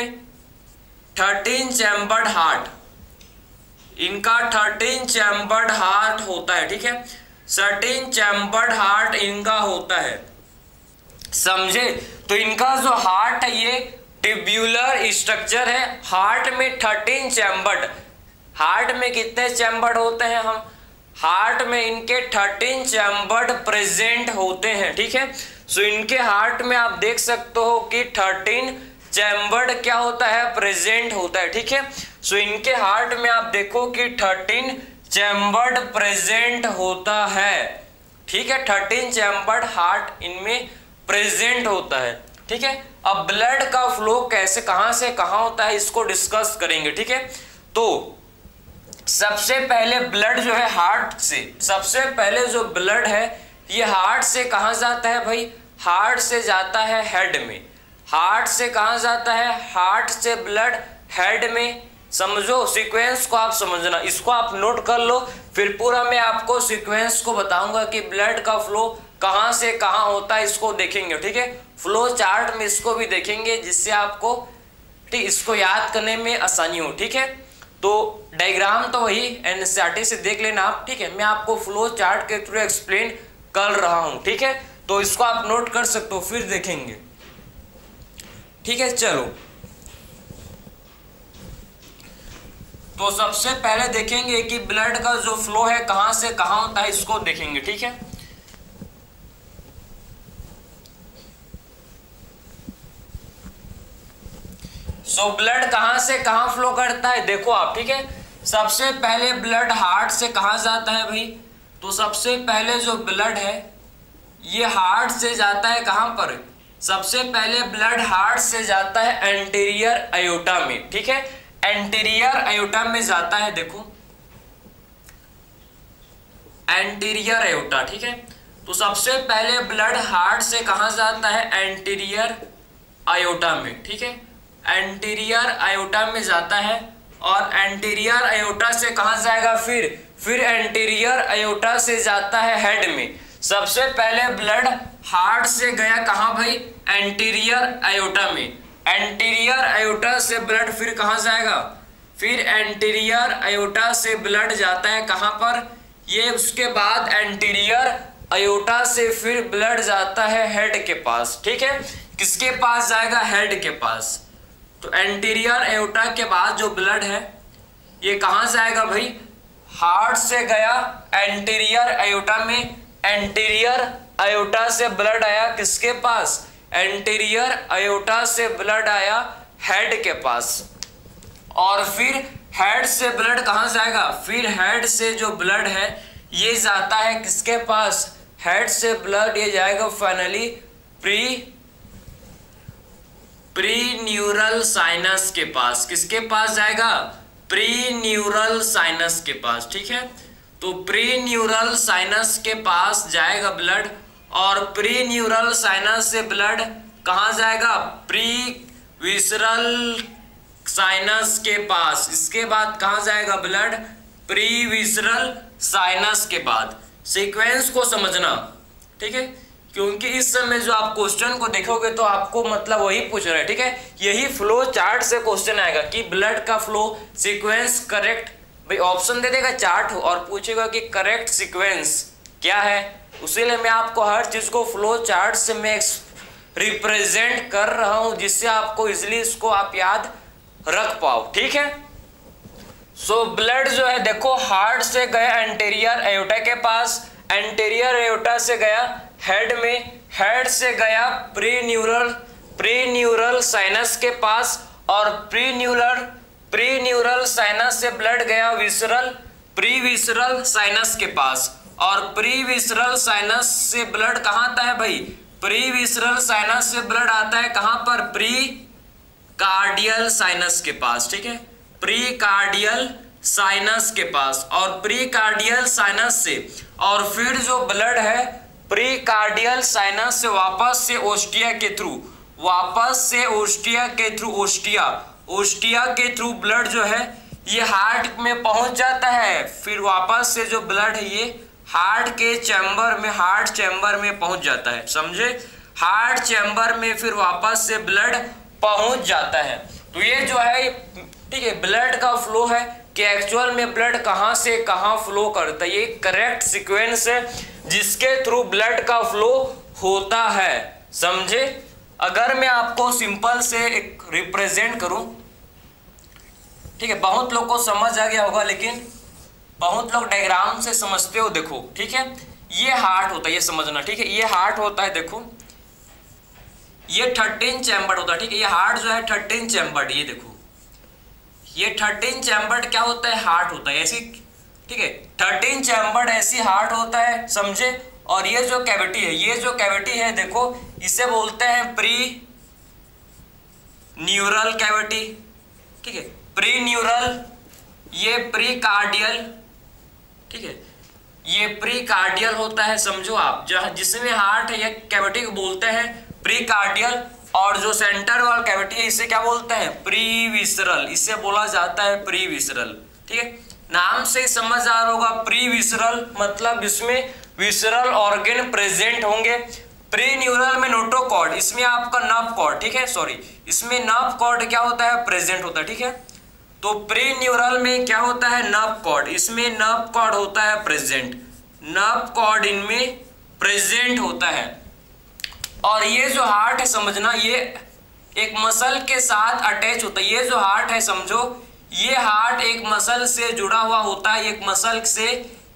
13 चैम्बर्ड हार्ट, इनका 13 चैम्बर्ड हार्ट होता है, ठीक है। 13 चैम्बर्ड हार्ट इनका होता है, समझे। तो इनका जो हार्ट है ये ट्यूब्यूलर स्ट्रक्चर है, हार्ट में 13 चैम्बर्ड, हार्ट में कितने चैम्बर्ड होते हैं, हम हार्ट में इनके 13 चैम्बर्ड प्रेजेंट होते हैं, ठीक है। सो इनके हार्ट में आप देख सकते हो कि 13 चैम्बर्ड क्या होता है, प्रेजेंट होता है, ठीक है। सो इनके हार्ट में आप देखो कि 13 चैम्बर्ड प्रेजेंट होता है, ठीक है। 13 चैम्बर्ड हार्ट इनमें प्रेजेंट होता है, ठीक है। अब ब्लड का फ्लो कैसे, कहां से कहां होता है, इसको डिस्कस करेंगे, ठीक है। तो सबसे पहले ब्लड जो है हार्ट से, सबसे पहले जो ब्लड है ये हार्ट से कहां जाता है भाई, हार्ट से जाता है हेड में। हार्ट से कहां जाता है, हार्ट से ब्लड हेड में। समझो सीक्वेंस को, आप समझना, इसको आप नोट कर लो, फिर पूरा मैं आपको सीक्वेंस को बताऊंगा कि ब्लड का फ्लो कहां से कहां होता है, इसको देखेंगे, ठीक है। फ्लो चार्ट में इसको भी देखेंगे, जिससे आपको ठीक इसको याद करने में आसानी हो, ठीक है। तो डायग्राम तो वही एनसीईआरटी से देख लेना आप, ठीक है। मैं आपको फ्लो चार्ट के थ्रू एक्सप्लेन कर रहा हूं, ठीक है। तो इसको आप नोट कर सकते हो, फिर देखेंगे, ठीक है। चलो, तो सबसे पहले देखेंगे कि ब्लड का जो फ्लो है कहां से कहां होता है, इसको देखेंगे, ठीक है। सो ब्लड कहां से कहां फ्लो करता है, देखो आप, ठीक है। सबसे पहले ब्लड हार्ट से कहां जाता है भाई, तो सबसे पहले जो ब्लड है ये हार्ट से जाता है, कहां पर, सबसे पहले ब्लड हार्ट से जाता है एंटीरियर अयोटा में, ठीक है। एंटीरियर अयोटा में जाता है, देखो एंटीरियर अयोटा, ठीक है। तो सबसे पहले ब्लड हार्ट से कहां जाता है, एंटीरियर अयोटा में, ठीक है। एंटीरियर अयोटा में जाता है, और एंटीरियर अयोटा से कहां जाएगा, फिर एंटीरियर अयोटा से जाता है हेड में। सबसे पहले ब्लड हार्ट से गया कहां भाई, एंटीरियर अयोटा में। एंटीरियर अयोटा से ब्लड फिर कहां जाएगा, फिर एंटीरियर अयोटा से ब्लड जाता है कहां पर, ये उसके बाद एंटीरियर अयोटा से फिर ब्लड जाता है हेड के पास। ठीक है, किसके पास जाएगा, हेड के पास। तो एंटीरियर अयोटा के बाद जो ब्लड है ये कहां जाएगा भाई, हार्ट से गया एंटीरियर अयोटा में, एंटीरियर अयोटा से ब्लड आया किसके पास, एंटीरियर अयोटा से ब्लड आया हेड के पास। और फिर हेड से ब्लड कहां जाएगा, फिर हेड से जो ब्लड है ये जाता है किसके पास, हेड से ब्लड ये जाएगा फाइनली प्री न्यूरल साइनस के पास। किसके पास जाएगा, प्री न्यूरल साइनस के पास। ठीक है, तो प्री न्यूरल साइनस के पास जाएगा ब्लड, और प्री न्यूरल साइनस से ब्लड कहां जाएगा, प्री विसरल साइनस के पास। इसके बाद कहां जाएगा ब्लड, प्री विसरल साइनस के बाद। सीक्वेंस को समझना, ठीक है, क्योंकि इस समय जो आप क्वेश्चन को देखोगे तो आपको मतलब वही पूछ रहा है। ठीक है, यही फ्लो चार्ट से क्वेश्चन आएगा कि ब्लड का फ्लो सीक्वेंस करेक्ट, भाई ऑप्शन दे देगा चार्ट और पूछेगा कि करेक्ट सीक्वेंस क्या है। उसीलिए मैं आपको हर चीज को फ्लो चार्ट से मैं रिप्रेजेंट कर रहा हूं, जिससे आपको इजिली इसको आप याद रख पाओ। ठीक है, सो ब्लड जो है देखो हार्ट से गया एंटीरियर अयोटा के पास, एंटीरियर अयोटा से गया हेड में, हेड से गया प्री न्यूरल साइनस के पास, और प्री न्यूरल साइनस से ब्लड गया प्री विसरल साइनस के पास, और प्री विसरल साइनस से ब्लड कहां आता है भाई, प्री विसरल साइनस से ब्लड आता है कहां पर, प्री कार्डियल साइनस के पास। ठीक है, प्री कार्डियल साइनस के पास, और प्री कार्डियल साइनस से और फिर जो ब्लड है प्री कार्डियल साइनस से वापस से ओस्टिया के थ्रू, ओस्टिया के थ्रू ब्लड जो है ये हार्ट में पहुंच जाता है। फिर वापस से जो ब्लड है ये हार्ट चैम्बर में पहुंच जाता है। समझे, हार्ट चैम्बर में फिर वापस से ब्लड पहुंच जाता है। तो ये जो है, ठीक है, ब्लड का फ्लो है कि एक्चुअल में ब्लड कहां से कहां फ्लो करता है, ये करेक्ट सीक्वेंस है जिसके थ्रू ब्लड का फ्लो होता है। समझे, अगर मैं आपको सिंपल से एक रिप्रेजेंट करूं, ठीक है, बहुत लोग को समझ आ गया होगा, लेकिन बहुत लोग डायग्राम से समझते हो। देखो, ठीक है, ये हार्ट होता है, ये समझना। ठीक है, ये हार्ट होता है, देखो ये 13 चैम्बर्ड होता है। ठीक है, ये हार्ट जो है 13 चैम्बर्ड, ये देखो ये 13 चैम्बर्ड क्या होता है, हार्ट होता है ऐसी। ठीक है, 13 चैम्बर्ड ऐसी हार्ट होता है। समझे, और ये जो कैविटी है, ये जो कैविटी है देखो इसे बोलते हैं प्री न्यूरल कैविटी। ठीक है, प्री न्यूरल, ये प्री कार्डियल। ठीक है, ये प्री कार्डियल होता है। समझो आप, जहां जिसमें हार्ट है ये कैविटी को बोलते हैं प्री कार्डियल, और जो सेंटर वाला कैविटी है इसे क्या बोलते हैं, प्री विसरल, इसे बोला जाता है प्री विसरल। ठीक है, नाम से समझ आ रहा होगा प्री विसरल मतलब इसमें विसरल ऑर्गन प्रेजेंट होंगे। प्री न्यूरल में नोटोकॉर्ड, इसमें आपका नर्व कॉर्ड, ठीक है, सॉरी, इसमें नर्व कॉर्ड क्या होता है, प्रेजेंट होता है। ठीक है, तो प्री न्यूरल में क्या होता है, नर्व कॉर्ड, इसमें नर्व कॉर्ड होता है प्रेजेंट, नर्व कॉर्ड इनमें प्रेजेंट होता है। और ये जो हार्ट है समझना, ये एक मसल के साथ अटैच होता है। ये जो हार्ट है समझो, ये हार्ट एक मसल से जुड़ा हुआ होता है, एक मसल से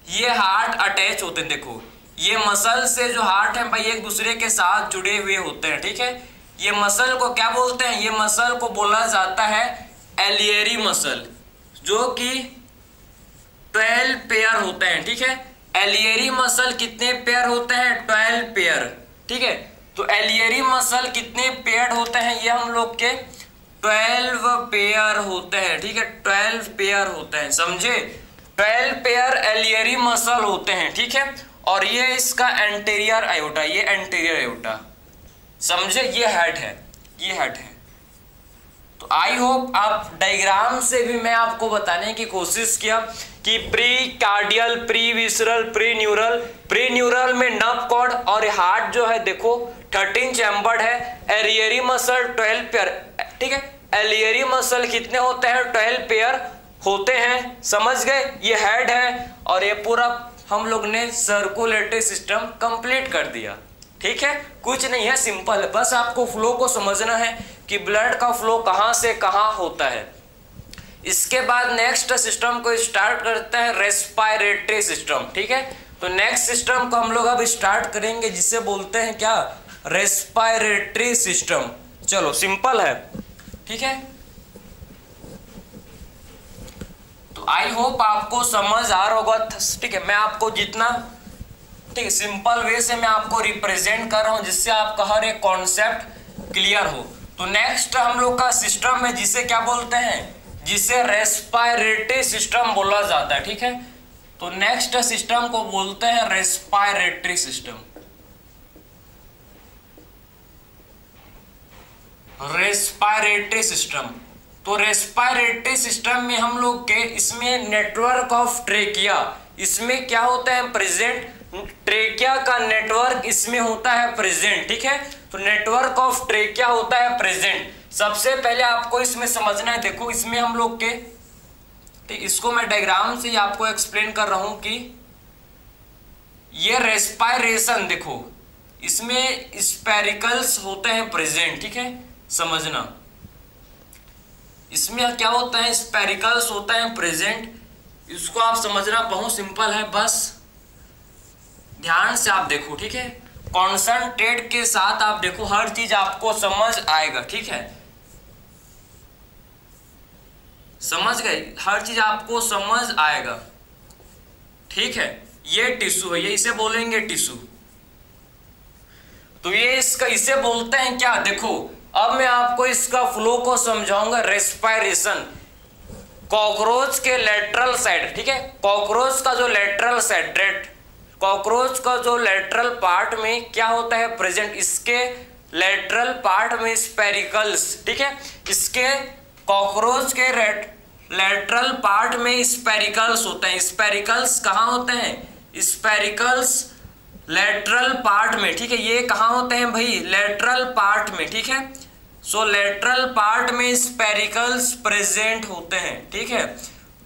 ये हार्ट अटैच होते हैं। देखो ये मसल से जो हार्ट है भाई एक दूसरे के साथ जुड़े हुए होते हैं। ठीक है, ये मसल को क्या बोलते हैं, ये मसल को बोला जाता है एलियरी मसल, जो कि 12 पेयर होते हैं। ठीक है, एलियरी मसल कितने पेयर होते हैं, 12 पेयर। ठीक है, तो एलियरी मसल कितने पेयर होते हैं, ये हम लोग के 12 पेयर होते हैं। ठीक है, 12 पेयर होते हैं। समझे, 12 पेयर एलियरी मसल होते हैं। ठीक है, और ये इसका एंटीरियर अयोटा, ये एंटीरियर अयोटा। समझे, ये हेड है, ये हेड है। तो आई होप आप डायग्राम से भी मैं आपको बताने की कोशिश किया कि pre cardial, pre visceral, pre neural में नर्व कॉर्ड, और हार्ट जो है देखो 13 चैम्बर्ड है। Alary muscle 12 pair. ठीक है, एलियरी मसल कितने होते हैं, 12 पेयर, होते हैं, समझ गए। ये हेड है और ये पूरा हम लोग ने सर्कुलेटरी सिस्टम कंप्लीट कर दिया। ठीक है, कुछ नहीं है, सिंपल है, बस आपको फ्लो को समझना है कि ब्लड का फ्लो कहाँ से कहाँ होता है। इसके बाद नेक्स्ट सिस्टम को स्टार्ट करते हैं, रेस्पिरेटरी सिस्टम। ठीक है, तो नेक्स्ट सिस्टम को हम लोग अब स्टार्ट करेंगे जिसे बोलते हैं क्या, रेस्पिरेटरी सिस्टम। चलो सिंपल है, ठीक है। तो आई होप आपको समझ आ रहा होगा। ठीक है, मैं आपको जितना ठीक है सिंपल वे से मैं आपको रिप्रेजेंट कर रहा हूं जिससे आपका हर एक कॉन्सेप्ट क्लियर हो। तो नेक्स्ट हम लोग का सिस्टम है जिसे क्या बोलते हैं, जिसे रेस्पिरेटरी सिस्टम बोला जाता है। ठीक है, तो नेक्स्ट सिस्टम को बोलते हैं रेस्पिरेटरी सिस्टम। रेस्पिरेटरी सिस्टम, तो रेस्पिरेटरी सिस्टम में हम लोग के इसमें नेटवर्क ऑफ ट्रेकिया, इसमें क्या होता है प्रेजेंट, ट्रेकिया का नेटवर्क इसमें होता है प्रेजेंट। ठीक है, तो नेटवर्क ऑफ ट्रेकिया होता है प्रेजेंट। सबसे पहले आपको इसमें समझना है, देखो इसमें हम लोग के, तो इसको मैं डायग्राम से आपको एक्सप्लेन कर रहा हूं कि ये रेस्पिरेशन, देखो इसमें स्पेरिकल्स होते हैं प्रेजेंट। ठीक है, समझना इसमें क्या होता है, स्पेरिकल्स होता है प्रेजेंट। इसको आप समझना बहुत सिंपल है, बस ध्यान से आप देखो। ठीक है, कॉन्सेंट्रेट के साथ आप देखो, हर चीज आपको समझ आएगा। ठीक है, समझ गए, हर चीज आपको समझ आएगा। ठीक है, ये टिश्यू है, ये इसे बोलेंगे टिश्यू। तो ये इसका इसे बोलते हैं क्या, देखो अब मैं आपको इसका फ्लो को समझाऊंगा। रेस्पिरेशन, कॉकरोच के लेटरल साइड, ठीक है, कॉकरोच का जो लेटरल साइड, कॉकरोच का जो लेटरल पार्ट में क्या होता है प्रेजेंट, इसके लेटरल पार्ट में स्पेरिकल्स। ठीक है, इसके कॉकरोच के लेटरल पार्ट में स्पेरिकल्स होते हैं। स्पेरिकल्स कहाँ होते हैं, स्पेरिकल्स लेटरल पार्ट में। ठीक है, ये कहाँ होते हैं भाई, लेटरल पार्ट में। ठीक है, सो लेटरल पार्ट में स्पेरिकल्स प्रेजेंट होते हैं। ठीक है,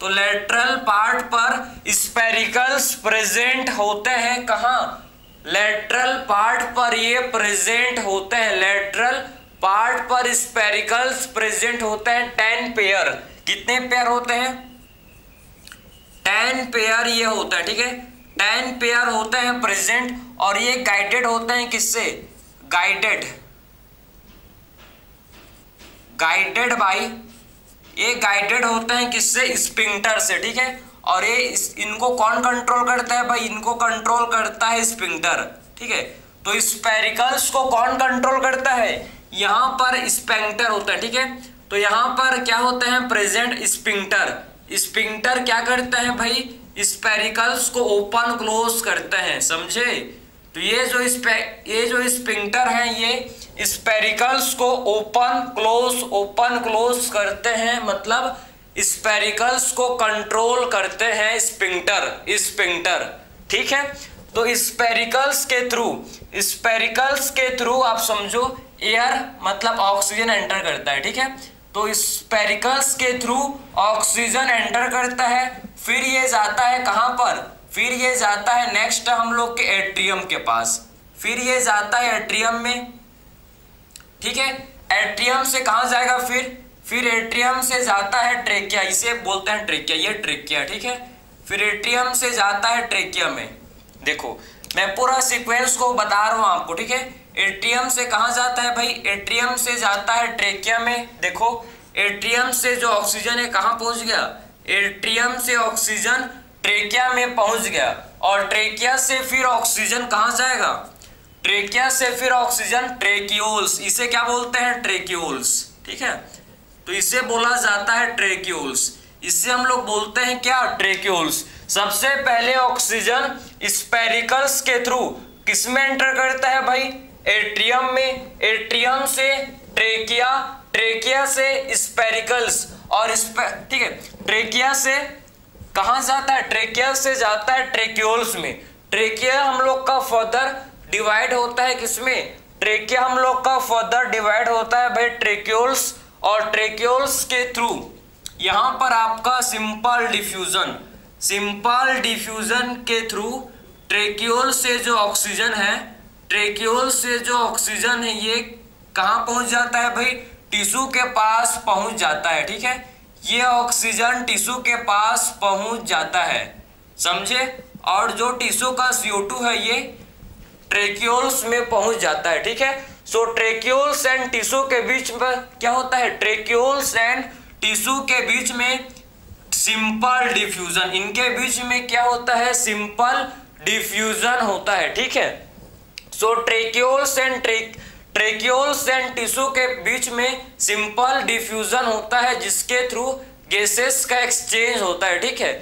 तो लेटरल पार्ट पर स्पेरिकल्स प्रेजेंट होते हैं, कहाँ, लेटरल पार्ट पर ये प्रेजेंट होते हैं, लेटरल पार्ट पर स्पेरिकल्स प्रेजेंट होते हैं 10 पेयर। कितने पेयर होते हैं, 10 पेयर ये होता है। ठीक है, 10 पेयर होते हैं प्रेजेंट, और ये गाइडेड होते हैं किससे, गाइडेड बाय, ये गाइडेड होते हैं किससे, स्फिंक्टर से। ठीक है, और ये इनको कौन कंट्रोल करता है भाई, इनको कंट्रोल करता है स्फिंक्टर। ठीक है, तो स्पेरिकल्स को कौन कंट्रोल करता है, यहां पर स्फिंक्टर होता है। ठीक है, तो यहां पर क्या होते हैं प्रेजेंट, स्फिंक्टर क्या करता है भाई, स्पेरिकल्स को ओपन क्लोज करते हैं, समझे। तो ये जो स्फिंक्टर है ये स्पेरिकल्स को ओपन क्लोज करते हैं, मतलब स्पेरिकल्स को कंट्रोल करते हैं स्फिंक्टर। ठीक है, तो स्पेरिकल्स के थ्रू आप समझो एयर मतलब ऑक्सीजन एंटर करता है। ठीक है, तो स्पेरिकल्स के थ्रू ऑक्सीजन एंटर करता है, फिर ये जाता है कहां पर, फिर ये जाता है नेक्स्ट हम लोग के एट्रियम के पास, फिर ये जाता है एट्रियम में। ठीक है, एट्रियम से कहां जाएगा, फिर एट्रियम से जाता है ट्रेकिया, इसे बोलते हैं ट्रेकिया, ये ट्रेकिया। ठीक है, फिर एट्रियम से जाता है ट्रेकिया में। देखो मैं पूरा सीक्वेंस को बता रहा हूं आपको। ठीक है, एट्रियम से कहां जाता है भाई, एट्रियम से जाता है ट्रेकिया में। देखो एट्रियम से जो ऑक्सीजन है कहां पहुंच गया, एट्रियम से ऑक्सीजन ट्रेकिया में पहुंच गया, और ट्रेकिया से फिर ऑक्सीजन कहां जाएगा, ट्रेकिया से फिर ऑक्सीजन ट्रेक्यूल्स, इसे क्या बोलते हैं, ट्रेक्यूल्स। ठीक है, तो इसे बोला जाता है ट्रेक्यूल्स, इससे हम लोग बोलते हैं क्या, ट्रेक्यूल्स। सबसे पहले ऑक्सीजन स्पेरिकल्स के थ्रू किसमें एंटर करता है भाई, एट्रियम में, एट्रियम से ट्रेकिया, ट्रेकिया से स्पेरिकल्स, और ठीक है, ट्रेकिया से कहां जाता है, ट्रेकिया से जाता है ट्रेक्यूल्स में। ट्रेकिया हम लोग का फर्दर डिवाइड होता है किसमें, ट्रेकिया हम लोग का फर्दर डिवाइड होता है भाई ट्रेक्यूल्स, और ट्रेक्यूल्स के थ्रू यहां पर आपका सिंपल डिफ्यूजन के थ्रू ट्रेक्यूल से जो ऑक्सीजन है ये कहां पहुंच जाता है भाई, टिश्यू के पास पहुंच जाता है। ठीक है, ये ऑक्सीजन टिश्यू के पास पहुंच जाता है, समझे। और जो टिश्यू का CO2 है ये ट्रेक्यूल्स में पहुंच जाता है। ठीक है, सो ट्रेक्यूल्स एंड टिश्यू के बीच में क्या होता है, ट्रेक्यूल्स एंड टिश्यू के बीच में सिंपल डिफ्यूजन, इनके बीच में क्या होता है, सिंपल डिफ्यूजन होता है। ठीक है, सो ट्रेक्यूल्स एंड टिश्यू के बीच में सिंपल डिफ्यूजन होता है जिसके थ्रू गैसेस का एक्सचेंज होता है। ठीक है,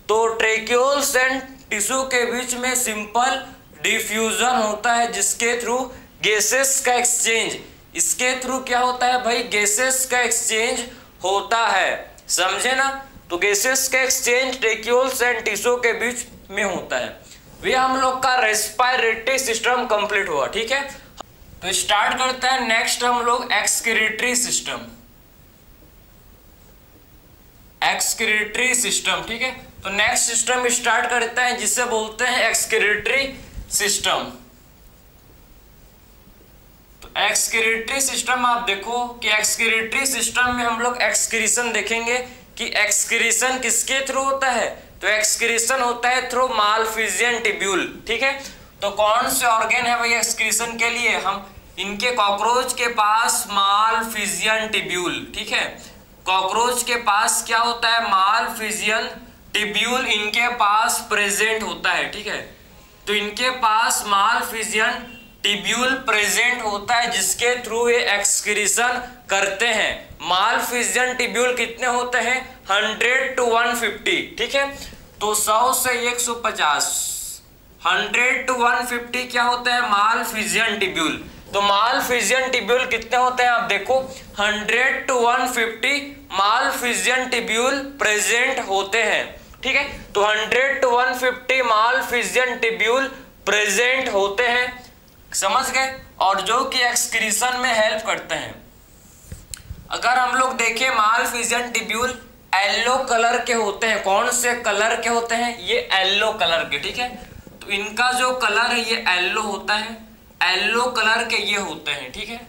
तो ट्रेक्यूल्स एंड टिश्यू के बीच में सिंपल डिफ्यूजन होता है जिसके थ्रू गैसेस का एक्सचेंज, इसके थ्रू क्या होता है भाई, गैसेस का एक्सचेंज होता है, समझे ना। तो गैसेस का एक्सचेंज ट्रेक्यूल्स एंड टिश्यू के बीच में होता है। वे हम लोग का रेस्पिरेटरी सिस्टम कंप्लीट हुआ। ठीक है, तो स्टार्ट करते हैं नेक्स्ट हम लोग एक्सक्रीटरी सिस्टम। ठीक है, तो नेक्स्ट सिस्टम स्टार्ट करते हैं जिसे बोलते हैं एक्सक्रीटरी सिस्टम। तो एक्सक्रीटरी सिस्टम आप देखो कि एक्सक्रीटरी सिस्टम में हम लोग एक्सक्रीशन देखेंगे कि एक्सक्रीशन किसके थ्रू होता है, तो एक्सक्रीशन होता है थ्रू मालफिजियन टिब्यूल। ठीक है, तो कौन से ऑर्गन है भाई एक्सक्रीशन के लिए, हम इनके कॉकरोच के पास मालफिजियन टिब्यूल। ठीक है, कॉकरोच के पास क्या होता है, मालफिजियन टिब्यूल इनके पास प्रेजेंट होता है। ठीक है, तो इनके पास मालफिजियन टिब्यूल प्रेजेंट होता है जिसके थ्रू ये एक्सक्रीशन करते हैं। मालफिजियन टिब्यूल कितने होते हैं, 100 to 150। ठीक है, तो 100 से 150, 100 to 150 क्या होता है, मालफिजियन टिब्यूल। तो मालफिजियन टिब्यूल कितने होते हैं आप देखो, 100 to 150 मालफिजियन टिब्यूल प्रेजेंट होते हैं। ठीक है, तो 100 to 150 मालफिजियन टिब्यूल प्रेजेंट होते हैं, समझ गए, और जो कि एक्सक्रीशन में हेल्प करते हैं। अगर हम लोग देखें मालफिजियन टिब्यूल येलो कलर के होते हैं, कौन से कलर के होते हैं, ये येलो कलर के। ठीक है, तो इनका जो कलर है ये येलो होता है, येलो कलर के ये होते हैं। ठीक है,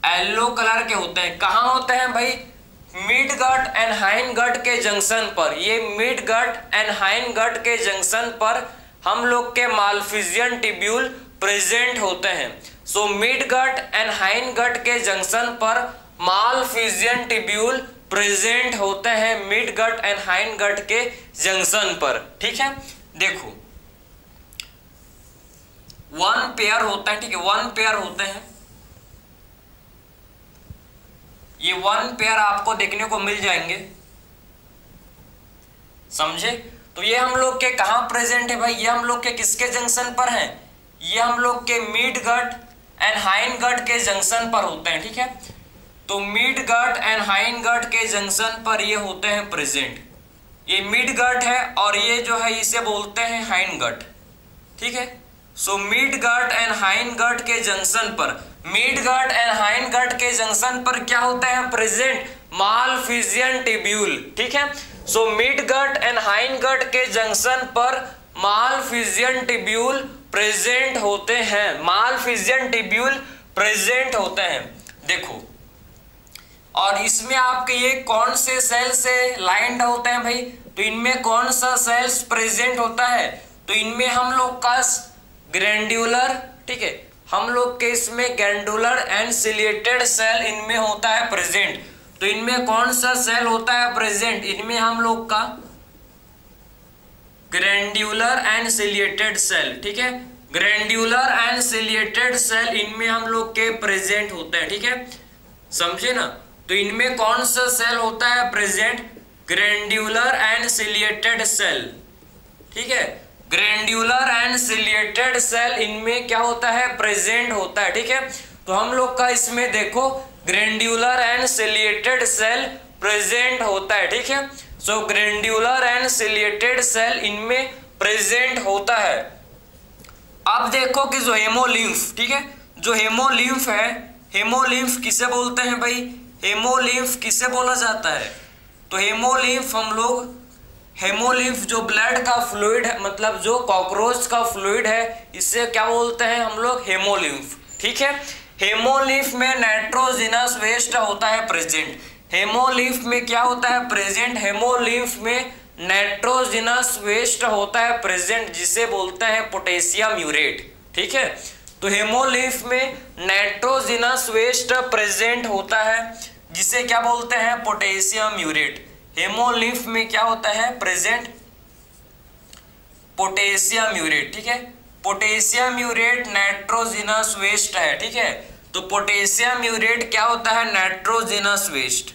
येलो कलर के होते हैं, कहाँ होते हैं भाई, mid gut and hind gut के जंक्शन पर। ये mid gut and hind gut के जंक्शन पर हम लोग के मालफिजियन टिब्यूल प्रेजेंट होते हैं। So mid gut and hind gut के जंक्शन पर मालफिजियन टिब्यूल प्रेजेंट होते हैं, mid gut and hind gut के जंक्शन पर। ठीक है, देखो 1 पेयर होता है। ठीक है, 1 पेयर होते हैं, ये 1 पेयर आपको देखने को मिल जाएंगे, समझे। तो ये हम लोग के कहां प्रेजेंट है भाई, ये हम लोग के किसके जंक्शन पर है, ये हम लोग के mid gut and hind gut के जंक्शन पर होते हैं। ठीक है, तो mid gut and hind gut के जंक्शन पर ये होते हैं प्रेजेंट। ये मिड गट है और ये जो है इसे बोलते हैं हाइंड गट। ठीक है, so mid gut and hind gut के जंक्शन पर, mid gut and hind gut के जंक्शन पर क्या होता है प्रेजेंट, मालफिजियन टिब्यूल। ठीक है, so mid gut and hind gut के जंक्शन पर मालफिजियन टिब्यूल प्रेजेंट होते हैं, मालफिजियन टिब्यूल प्रेजेंट होते हैं। देखो, और इसमें आपके ये कौन से सेल से लाइंड होते हैं भाई, तो इनमें कौन सा सेल्स प्रेजेंट होता है, तो इनमें हम लोग का ग्रैंड्यूलर, ठीक है, हम लोग के इसमें ग्रैंडुलर एंड सिलिएटेड सेल इनमें होता है प्रेजेंट। तो इनमें कौन सा सेल होता है प्रेजेंट, इनमें हम लोग का ग्रैंड्यूलर एंड सिलिएटेड सेल। ठीक है, ग्रैंड्यूलर एंड सिलिएटेड सेल इनमें हम लोग के प्रेजेंट होते हैं। ठीक है, समझे ना। तो इनमें कौन सा सेल होता है प्रेजेंट, ग्रैंड्यूलर एंड सिलिएटेड सेल। ठीक है, ग्रैंड्यूलर एंड सिलिएटेड सेल इनमें क्या होता है प्रेजेंट होता है। ठीक है, तो हम लोग का इसमें देखो ग्रैंड्यूलर एंड सिलिएटेड सेल प्रेजेंट होता है। ठीक है, सो ग्रैंड्यूलर एंड सिलिएटेड सेल इनमें प्रेजेंट होता है। अब देखो कि जो हेमोलिम्फ, ठीक है, जो हेमोलिम्फ है, हेमोलिम्फ किसे बोलते हैं भाई, हेमोलिम्फ किसे बोला जाता है, तो हेमोलिम्फ हम लोग, हेमोलिम्फ जो ब्लड का फ्लूइड है, मतलब जो कॉकरोच का फ्लूइड है, इससे क्या बोलते हैं हम लोग, हेमोलिम्फ। ठीक है, हेमोलिम्फ में नाइट्रोजिनस वेस्ट होता है प्रेजेंट। हेमोलिम्फ में क्या होता है प्रेजेंट, हेमोलिम्फ में नाइट्रोजिनस वेस्ट होता है प्रेजेंट, जिसे बोलते हैं पोटेशियम यूरेट। ठीक है, तो हेमोलिम्फ में नाइट्रोजिनस वेस्ट प्रेजेंट होता है, जिसे क्या बोलते हैं, पोटेशियम यूरेट। हेमोलिम्फ में क्या होता है प्रेजेंट, पोटेशियम यूरेट। ठीक है, पोटेशियम यूरेट नाइट्रोजिनस वेस्ट है। ठीक है, तो पोटेशियम यूरेट क्या होता है, नाइट्रोजिनस वेस्ट।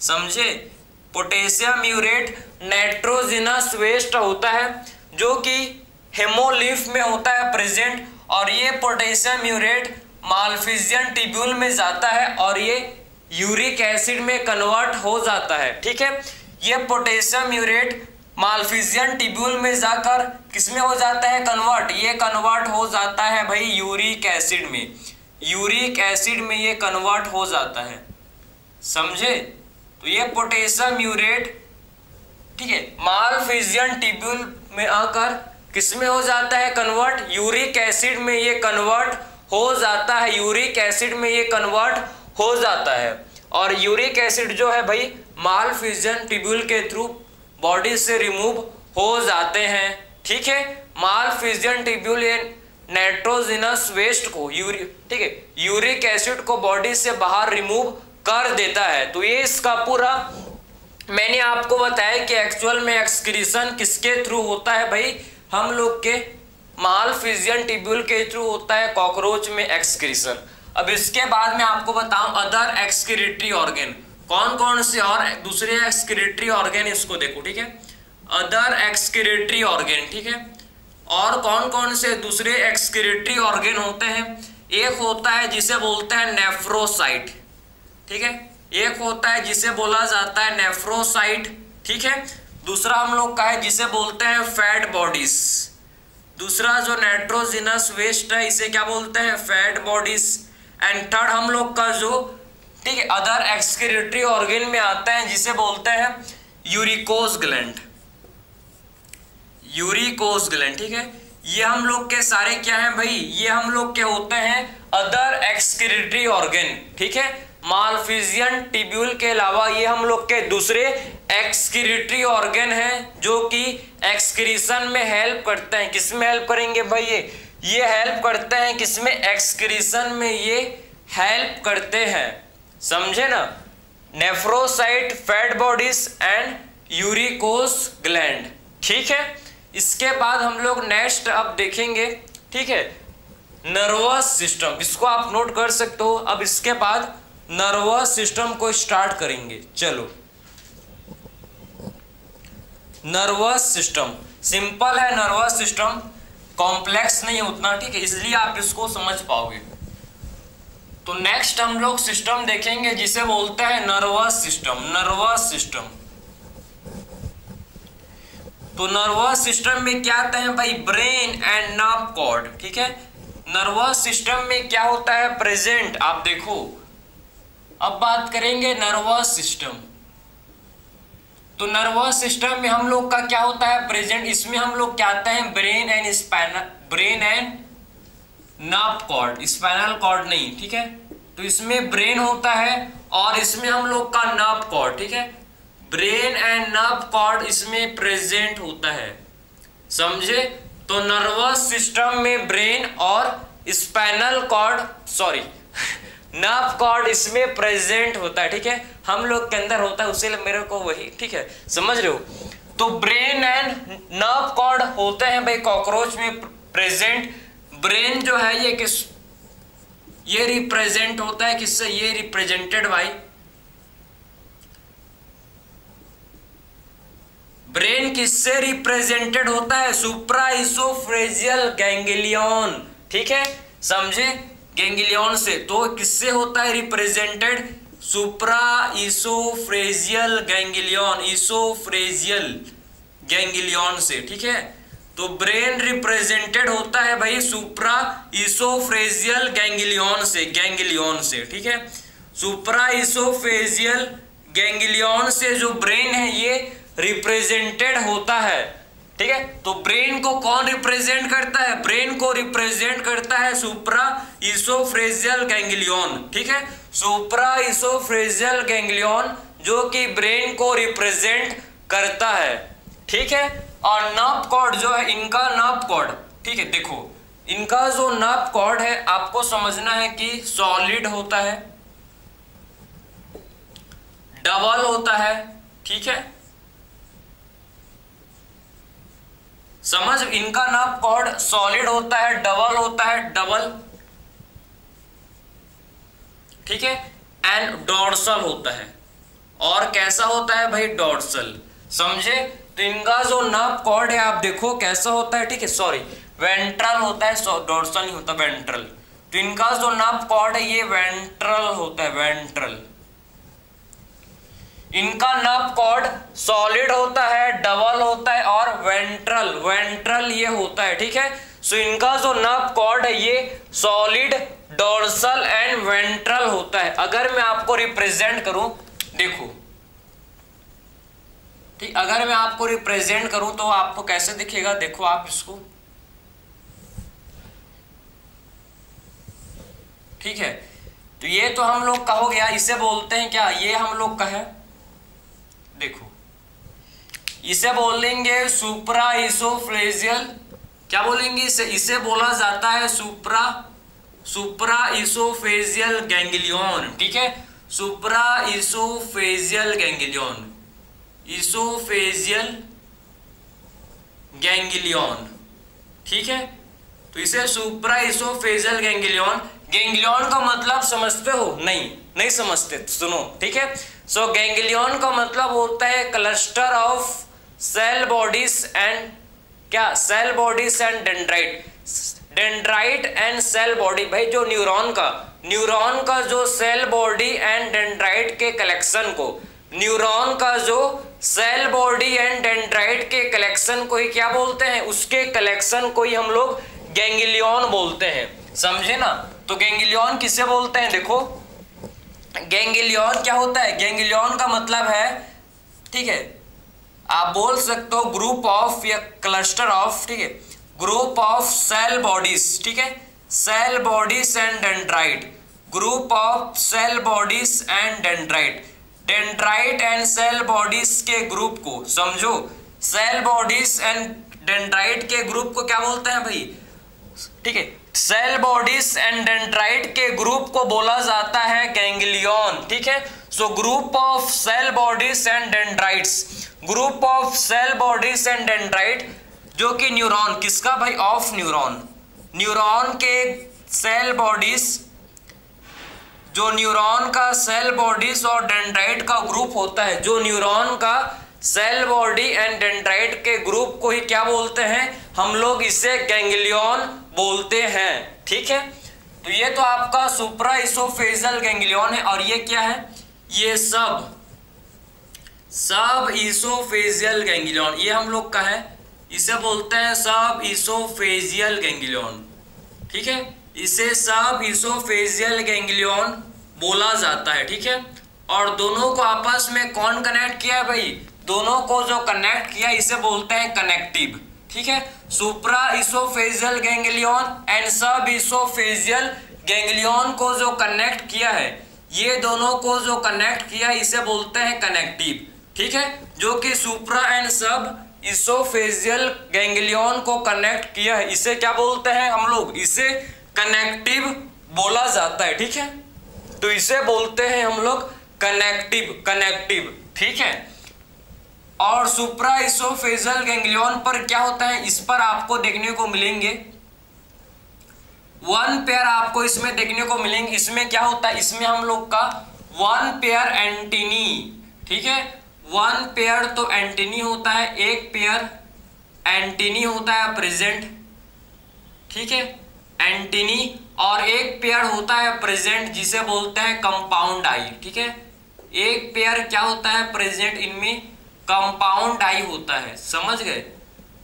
समझे, पोटेशियम यूरेट नाइट्रोजिनस वेस्ट होता है, जो कि हेमोलिम्फ में होता है प्रेजेंट, और ये पोटेशियम यूरेट मालफिजियन ट्यूब्यूल में जाता है और ये यूरिक एसिड में कन्वर्ट हो जाता है। ठीक है, ये पोटेशियम यूरेट मालफिजियन ट्यूब्यूल में जाकर किसमें हो जाता है, कन्वर्ट। ये कन्वर्ट हो जाता है भाई यूरिक एसिड में, यूरिक एसिड में ये कन्वर्ट हो जाता है। समझे, तो ये पोटेशियम यूरेट, ठीक है, मालफिजियन ट्यूब्यूल में आकर किसमें हो जाता है कन्वर्ट, यूरिक एसिड में ये कन्वर्ट हो जाता है, यूरिक एसिड में ये कन्वर्ट हो जाता है। और यूरिक एसिड जो है भाई मालफिजियन ट्यूब्यूल के थ्रू बॉडी से रिमूव हो जाते हैं। ठीक है, मालफिजियन ट्यूब्यूल ये नाइट्रोजिनस वेस्ट को ठीक है, यूरिक एसिड को बॉडी से बाहर रिमूव कर देता है। तो ये इसका पूरा मैंने आपको बताया कि एक्चुअल में एक्सक्रीशन किसके थ्रू होता है भाई, हम लोग के मालफिजियन ट्यूब्यूल के थ्रू होता है कॉकरोच में एक्सक्रीशन। अब इसके बाद मैं आपको बताऊं अदर एक्सक्रीटरी ऑर्गन कौन कौन से और दूसरे एक्सक्रीटरी ऑर्गन, इसको देखो। ठीक है, अदर एक्सक्रीटरी ऑर्गन। ठीक है, और कौन कौन से दूसरे एक्सक्रीटरी ऑर्गन होते हैं, एक होता है जिसे बोलते हैं नेफ्रोसाइट। ठीक है, एक होता है जिसे बोला जाता है नेफ्रोसाइट। ठीक है, दूसरा हम लोग का है जिसे बोलते हैं फैट बॉडीज। दूसरा जो नाइट्रोजिनस वेस्ट है इसे क्या बोलते हैं, फैट बॉडीज। एंड थर्ड हम लोग का जो, ठीक है, अदर एक्सक्रीटरी ऑर्गन में आता है जिसे बोलते हैं यूरिकोज ग्लैंड, यूरिकोज ग्लैंड। ठीक है, ये हम लोग के सारे क्या हैं भाई, ये हम लोग के होते हैं अदर एक्सक्रीटरी ऑर्गन। ठीक है, मालफिजियन ट्यूब्यूल के अलावा ये हम लोग के दूसरे एक्सक्रीटरी ऑर्गन हैं जो कि एक्सक्रीशन में हेल्प करते हैं। किसमें हेल्प करेंगे भाई, ये हेल्प करते हैं किसमें, एक्सक्रीशन में ये हेल्प करते हैं। समझे ना, nephrocyte, fat bodies and uricose gland. ठीक है, इसके बाद हम लोग नेक्स्ट अब देखेंगे, ठीक है, नर्वस सिस्टम। इसको आप नोट कर सकते हो। अब इसके बाद नर्वस सिस्टम को स्टार्ट करेंगे। चलो, नर्वस सिस्टम सिंपल है, नर्वस सिस्टम कॉम्प्लेक्स नहीं उतना। ठीक है, इसलिए आप इसको समझ पाओगे। तो नेक्स्ट हम लोग सिस्टम देखेंगे जिसे बोलते हैं नर्वस सिस्टम। नर्वस सिस्टम, तो नर्वस सिस्टम में क्या आते हैं भाई, ब्रेन एंड नर्व कॉर्ड। ठीक है, नर्वस सिस्टम में क्या होता है प्रेजेंट, आप देखो। अब बात करेंगे नर्वस सिस्टम। तो नर्वस सिस्टम में हम लोग का क्या होता है प्रेजेंट, इसमें हम लोग क्या आते हैं, brain and spinal, brain and nerve cord, spinal cord नहीं। ठीक है, तो इसमें ब्रेन होता है और इसमें हम लोग का नर्व कॉर्ड। ठीक है, ब्रेन एंड नर्व कॉर्ड इसमें प्रेजेंट होता है। समझे, तो नर्वस सिस्टम में ब्रेन और spinal cord, sorry nerve cord इसमें प्रेजेंट होता है। ठीक है, हम लोग के अंदर होता है, उसे मेरे को वही, ठीक है, समझ रहे हो। तो ब्रेन एंड नर्व कॉर्ड होते हैं भाई कॉकरोच में प्रेजेंट। ब्रेन जो है ये किस, ये रिप्रेजेंट होता है किससे, ये रिप्रेजेंटेड बाय, ब्रेन किससे रिप्रेजेंटेड होता है, सुप्राइसोफ्रेजियल गैंग्लियन। ठीक है, समझे, गैंग्लियन से। तो किससे होता है रिप्रेजेंटेड, सुप्राइसोफ्रेजियल गैंग्लियन, इसोफ्रेजियल गैंग्लियन से। ठीक है, तो ब्रेन रिप्रेजेंटेड होता है भाई सुप्राइसोफ्रेजियल गैंग्लियन से, गैंग्लियन से। ठीक है, सुप्राइसोफ्रेजियल गैंग्लियन से जो ब्रेन है ये रिप्रेजेंटेड होता है, ठीक है। तो ब्रेन को कौन रिप्रेजेंट करता है? ब्रेन को रिप्रेजेंट करता है सुप्रा इसोफ्रेजियल गैंग्लियन, ठीक है। सुप्रा इसोफ्रेजियल गैंग्लियन जो कि ब्रेन को रिप्रेजेंट करता है, ठीक है। और नर्व कॉर्ड जो है, इनका नर्व कॉर्ड, ठीक है, देखो इनका जो नर्व कॉर्ड है आपको समझना है कि सॉलिड होता है, डबल होता है, ठीक है। समझ, इनका नर्व कॉर्ड सॉलिड होता है, डबल होता है, डबल, ठीक है, एंड डॉर्सल होता है। और कैसा होता है भाई? डॉर्सल, समझे। तो इनका जो नर्व कॉर्ड है आप देखो कैसा होता है, ठीक है, सॉरी वेंट्रल होता है, डॉर्सल नहीं होता, वेंट्रल। तो इनका जो नर्व कॉर्ड है ये वेंट्रल होता है, वेंट्रल। इनका नर्व कॉर्ड सॉलिड होता है, डबल होता है और वेंट्रल, वेंट्रल ये होता है, ठीक है। सो इनका जो नर्व कॉर्ड है ये सॉलिड, डॉर्सल एंड वेंट्रल होता है। अगर मैं आपको रिप्रेजेंट करूं, देखो, ठीक, अगर मैं आपको रिप्रेजेंट करूं तो आपको कैसे दिखेगा? देखो आप इसको, ठीक है। तो ये तो हम लोग का हो गया, इसे बोलते हैं क्या? ये हम लोग का है, देखो इसे बोलेंगे सुप्रा इसोफ्रेजियल, क्या बोलेंगे इसे? इसे बोला जाता है सुप्रा इसोफेजियल गैंग्लियन, ठीक है। Supra oesophageal ganglion, oesophageal ganglion, ठीक है। तो इसे सुप्रा इसोफेजियल गैंग्लियन, गैंग्लियन का मतलब समझते हो? नहीं समझते, तो सुनो, ठीक है। सो गैंग्लियन का मतलब होता है cluster of cell bodies and क्या? Cell bodies and dendrite, dendrite and cell body. भाई जो न्यूरॉन का जो सेल बॉडी एंड डेंड्राइट के कलेक्शन को, न्यूरॉन का जो सेल बॉडी एंड डेंड्राइट के कलेक्शन को ही क्या बोलते हैं? उसके कलेक्शन को ही हम लोग गैंग्लियन बोलते हैं, समझे ना। तो गैंग्लियन किसे बोलते हैं? देखो गैंग्लियन क्या होता है? गैंग्लियन का मतलब है, ठीक है, आप बोल सकते हो ग्रुप ऑफ या क्लस्टर ऑफ, ठीक है, ग्रुप ऑफ सेल बॉडीज, ठीक है, cell bodies and dendrite, group of cell bodies and dendrite, dendrite and cell bodies के ग्रुप को समझो। सेल बॉडीज एंड डेंड्राइट के ग्रुप को क्या बोलते हैं भाई? ठीक है, सेल बॉडीज एंड डेंड्राइट के ग्रुप को बोला जाता है गैंग्लियन, ठीक है। So group of cell bodies and dendrites, group of cell bodies and dendrite जो कि न्यूरॉन, किसका भाई? ऑफ न्यूरॉन, न्यूरॉन के सेल बॉडीज, जो न्यूरॉन का सेल बॉडीज और डेंड्राइट का ग्रुप होता है, जो न्यूरॉन का सेल बॉडी एंड डेंड्राइट के ग्रुप को ही क्या बोलते हैं? हम लोग इसे गैंग्लियन बोलते हैं, ठीक है। तो ये तो आपका सुप्रा इसोफेजियल गैंग्लियन है। और ये क्या है? ये सब इसोफेजियल गैंग्लियन, ये हम लोग का है, इसे बोलते हैं सब इसोफेजियल गैंग्लियन, ठीक है। इसे सब इसोफेजियल गैंग्लियन बोला जाता है, ठीक है। और दोनों को आपस में कौन कनेक्ट किया है भाई? दोनों को जो कनेक्ट किया इसे बोलते हैं कनेक्टिव, ठीक है। सुप्रा इसोफेजियल गैंग्लियन एंड सब इसोफेजियल गैंग्लियन को जो कनेक्ट किया है, ये दोनों को जो कनेक्ट किया है इसे बोलते हैं कनेक्टिव, ठीक है। जो कि सुप्रा एंड सब इसोफेजियल गैंग्लियन को कनेक्ट किया है इसे क्या बोलते हैं हम लोग? इसे कनेक्टिव बोला जाता है, ठीक है। तो इसे बोलते हैं हम लोग कनेक्टिव, ठीक है। और सुप्रा इसोफेजियल गैंग्लियन पर क्या होता है? इस पर आपको देखने को मिलेंगे वन पेयर, आपको इसमें देखने को मिलेंगे। इसमें क्या होता है? इसमें हम लोग का वन पेयर एंटीनी, ठीक है। वन पेयर तो एंटीनी होता है, एक पेयर एंटीनी होता है प्रेजेंट, ठीक है, एंटीनी। और एक पेयर होता है प्रेजेंट जिसे बोलते हैं कंपाउंड आई, ठीक है। एक पेयर क्या होता है प्रेजेंट? इनमें कंपाउंड आई होता है, समझ गए।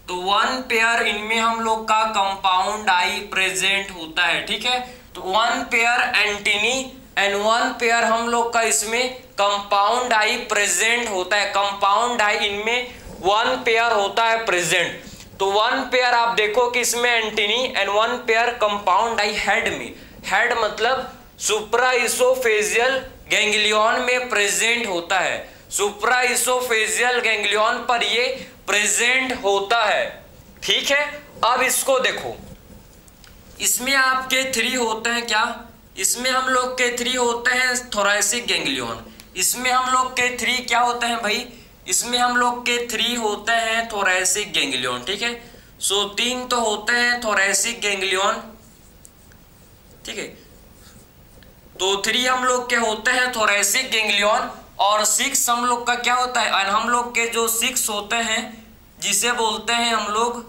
तो वन पेयर इनमें हम लोग का कंपाउंड आई प्रेजेंट होता है, ठीक है। तो one pair antennae and 1 pair हम लोग का इसमें कंपाउंड आई प्रेजेंट होता है। कंपाउंड आई इनमें 1 पेयर होता है प्रेजेंट। तो 1 पेयर आप देखो कि इसमें antennae and 1 pair compound I head में। हेड मतलब सुप्राइसोफेजियल गैंग्लियन में प्रेजेंट होता है। सुप्राइसोफेजियल गैंग्लियन पर ये प्रेजेंट होता है। ठीक है, अब इसको देखो, इसमें आपके 3 होते हैं क्या, इसमें हम लोग के 3 होते हैं थोरैसिक गैंग्लियन। इसमें हम लोग के 3 क्या होते हैं भाई, इसमें हम लोग के 3 होते हैं थोरैसिक गैंग्लियन। ठीक है, सो 3 तो होते हैं थोरैसिक गैंग्लियन। ठीक है, तो 3 हम लोग के होते हैं थोरैसिक गैंग्लियन और 6 हम लोग का क्या होता है, और हम लोग के जो 6 होते हैं जिसे बोलते हैं हम लोग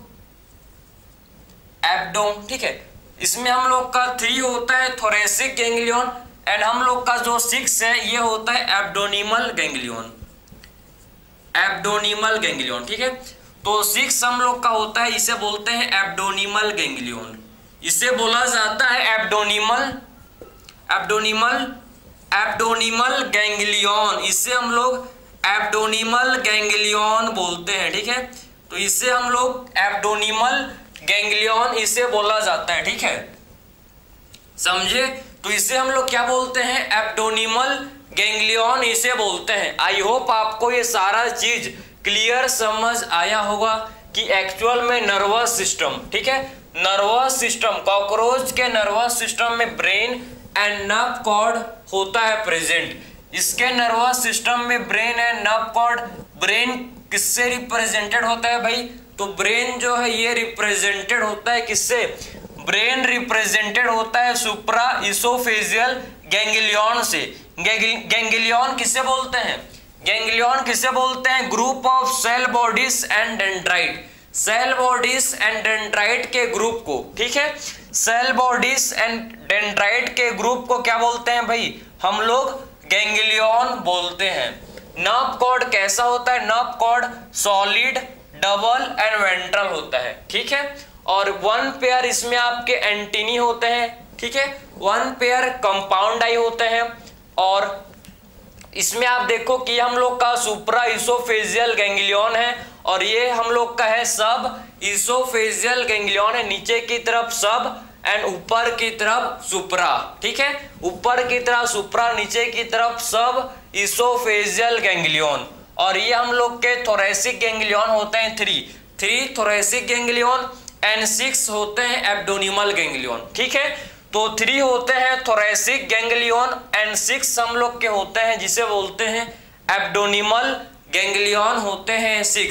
एब्डोम। ठीक है, इसमें हम लोग का 3 होता है थोरैसिक गैंग्लियन एंड हम लोग का जो 6 है ये होता है एब्डोनिमल गैंग्लियन। एब्डोनिमल गैंग्लियन। ठीक है, तो 6 हम लोग का होता है, इसे बोलते हैं एब्डोनिमल गैंग्लियन। इसे बोला जाता है एब्डोनिमल गैंग्लियन। इसे हम लोग एब्डोनिमल गैंग्लियन बोलते हैं। ठीक है, तो इसे हम लोग एब्डोनिमल गैंग्लियन इसे बोला जाता है। ठीक है, समझे, तो इसे हम लोग क्या बोलते हैं, एब्डोनिमल गैंग्लियन इसे बोलते हैं। आई होप आपको ये सारा चीज क्लियर समझ आया होगा कि एक्चुअल में नर्वस सिस्टम, ठीक है, नर्वस सिस्टम, कॉकरोच के नर्वस सिस्टम में ब्रेन एंड नर्व कॉर्ड होता है प्रेजेंट। इसके नर्वस सिस्टम में brain and nerve cord, brain किससे रिप्रेजेंटेड होता है भाई, तो ब्रेन जो है ये रिप्रेजेंटेड होता है किससे, ब्रेन रिप्रेजेंटेड होता है सुप्रा इसोफेजियल गैंग्लियन से। गैंग्लियन किसे बोलते हैं, गैंग्लियन किसे बोलते हैं, group of cell bodies and dendrite, cell bodies and dendrite के ग्रुप को। ठीक है, सेल बॉडीज एंड डेंड्राइट के ग्रुप को क्या बोलते हैं भाई, हम लोग गैंग्लियन बोलते हैं। नर्व कॉर्ड कैसा होता है, nerve cord solid, double and ventral होता है। ठीक है, और 1 पेयर इसमें आपके एंटीनी होते हैं। ठीक है, 1 पेयर कंपाउंड आई होते हैं और इसमें आप देखो कि हम लोग का सुप्रा इसोफेजियल गैंग्लियन है और ये हम लोग का है सब इसोफेजियल गैंग्लियन है, नीचे की तरफ सब एंड ऊपर की तरफ सुप्रा। ठीक है, ऊपर की तरफ सुप्रा, नीचे की तरफ सब इसोफेजियल गैंग्लियन। और ये हम लोग के थोरैसिक गैंग्लियन होते हैं 3 थोरैसिक गैंग्लियन एंड 6 होते हैं एब्डोनिमल गैंग्लियन। ठीक है, तो 3 होते हैं थोरैसिक गैंग्लियन एंड 6 हम लोग के होते हैं जिसे बोलते हैं एब्डोनिमल गैंग्लियन होते हैं 6।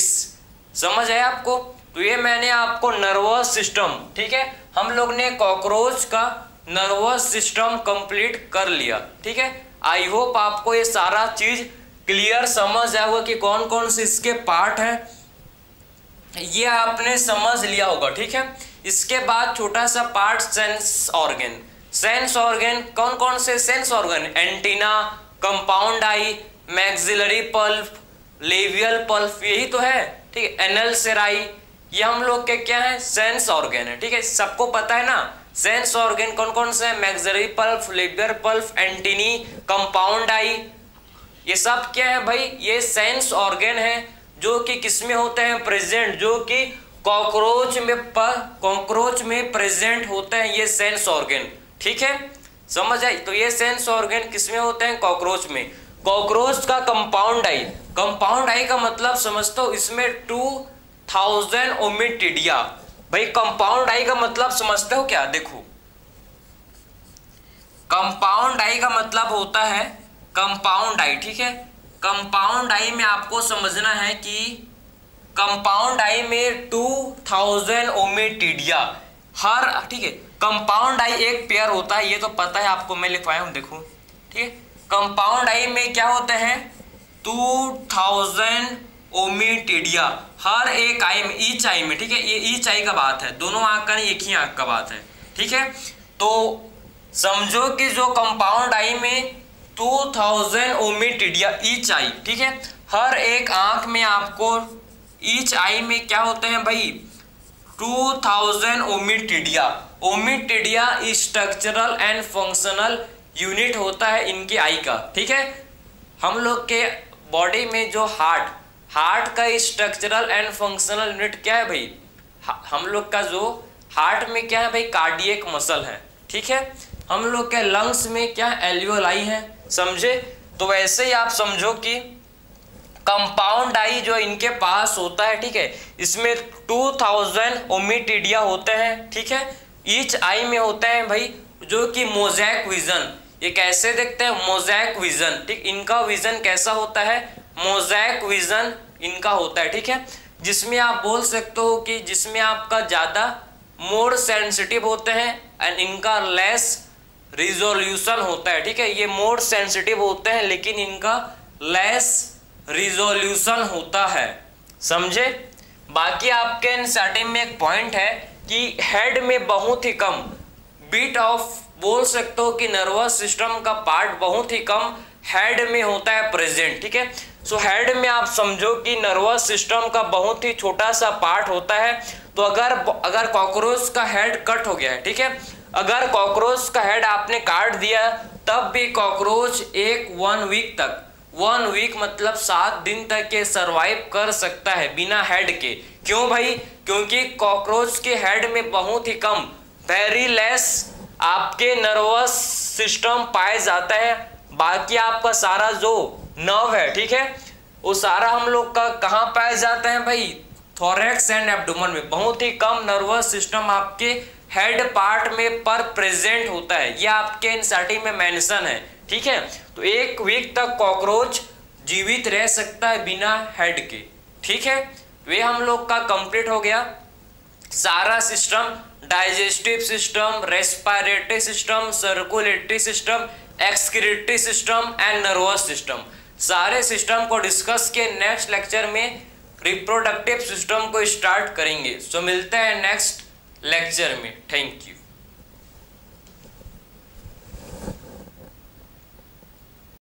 समझ आया आपको, तो ये मैंने आपको नर्वस सिस्टम, ठीक है, हम लोग ने कॉकरोच का नर्वस सिस्टम कंप्लीट कर लिया। ठीक है, आई होप आपको ये सारा चीज क्लियर समझ आया होगा कि कौन कौन से इसके पार्ट हैं, ये आपने समझ लिया होगा। ठीक है, इसके बाद छोटा सा part sense organ. Sense organ कौन कौन से सेंस ऑर्गन, एंटीना, कंपाउंड आई, मैक्सिलरी पल्प, लेवियल पल्प, यही तो है। ठीक है, एनल सेराई, ये हम लोग के क्या है, सेंस ऑर्गन है। ठीक है, सबको पता है ना सेंस ऑर्गन कौन कौन से है, मैक्सिलरी पल्प, लेवियल पल्प, एंटीनी, कंपाउंड आई, ये सब क्या है भाई, ये सेंस ऑर्गन है जो कि किसमें होते हैं प्रेजेंट, जो कि कॉकरोच में प्रेजेंट होते हैं ये सेंस ऑर्गन। ठीक है, समझ आई, तो ये सेंस ऑर्गन किसमें होते हैं, कॉकरोच में। कॉकरोच का कंपाउंड आई, कंपाउंड आई का मतलब समझते हो, इसमें 2000 ओमिटिडिया। भाई कंपाउंड आई का मतलब समझते हो क्या, देखो कंपाउंड आई का मतलब होता है कंपाउंड आई। ठीक है, कंपाउंड आई में आपको समझना है कि कंपाउंड आई में 2000 ओमिटिडिया हर, ठीक है, कंपाउंड आई एक पेयर होता है, ये तो पता है आपको, मैं लिखवाया हूं देखो। ठीक है, कंपाउंड आई में क्या होते हैं 2000 ओमिटिडिया हर एक आई में, ईच आई में। ठीक है, ये ईच आई का बात है, दोनों आंख का नहीं, एक ही आंख का बात है। ठीक है, तो समझो कि जो कंपाउंड आई में 2000 ओमिटिडिया ईच आई, ठीक है, हर एक आंख में आपको ईच आई में क्या होते हैं भाई 2000 ओमिटिडिया। ओमिटिडिया स्ट्रक्चरल एंड फंक्शनल यूनिट होता है इनकी आई का, ठीक है। हम लोग के बॉडी में जो हार्ट का स्ट्रक्चरल एंड फंक्शनल यूनिट क्या है भाई, हम लोग का जो हार्ट में क्या है भाई, कार्डियक मसल है, ठीक है। हम लोग के लंग्स में क्या एल्वियोलाई है, समझे। तो वैसे ही आप समझो कि कंपाउंड आई जो इनके पास होता है, ठीक है, इसमें 2000 ओमिटिडिया होते हैं, ठीक है। ईच आई में होते हैं भाई जो कि मोज़ेक विजन, ये कैसे देखते हैं, मोज़ेक विजन, ठीक। इनका विजन कैसा होता है, मोज़ेक विजन इनका होता है, ठीक है। जिसमें आप बोल सकते हो कि जिसमें आपका ज़्यादा मोर सेंसिटिव होते हैं एंड इनका लेस रिजोल्यूशन होता है, ठीक है। ये मोर सेंसिटिव होते हैं लेकिन इनका लेस रिजोल्यूशन होता है, समझे। बाकी आपके एनसीईआरटी में एक पॉइंट है कि हेड में बहुत ही कम बीट ऑफ, बोल सकते हो कि नर्वस सिस्टम का पार्ट बहुत ही कम हेड में होता है प्रेजेंट, ठीक है। सो हेड में आप समझो कि नर्वस सिस्टम का बहुत ही छोटा सा पार्ट होता है। तो अगर कॉकरोच का हेड कट हो गया है, ठीक है, अगर कॉकरोच का हेड आपने काट दिया तब भी कॉकरोच 1 वीक तक, 1 वीक मतलब 7 दिन तक ये सरवाइव कर सकता है बिना हेड के। क्यों भाई, क्योंकि कॉकरोच के हेड में बहुत ही कम, वेरी लेस आपके नर्वस सिस्टम पाया जाता है। बाकी आपका सारा जो नर्व है, ठीक है, वो सारा हम लोग का कहाँ पाया जाता है भाई, थोरैक्स एंड एब्डोमेन में। बहुत ही कम नर्वस सिस्टम आपके हेड पार्ट में पर प्रेजेंट होता है, ये आपके एनसीईआरटी में मेंशन है, ठीक है। तो 1 वीक तक कॉकरोच जीवित रह सकता है बिना हेड के, ठीक है। वे हम लोग का कंप्लीट हो गया सारा system, digestive system, respiratory system, circulatory system, excretory system and nervous system, सारे सिस्टम को डिस्कस के नेक्स्ट लेक्चर में रिप्रोडक्टिव सिस्टम को स्टार्ट करेंगे। सो मिलते हैं नेक्स्ट लेक्चर में, थैंक यू।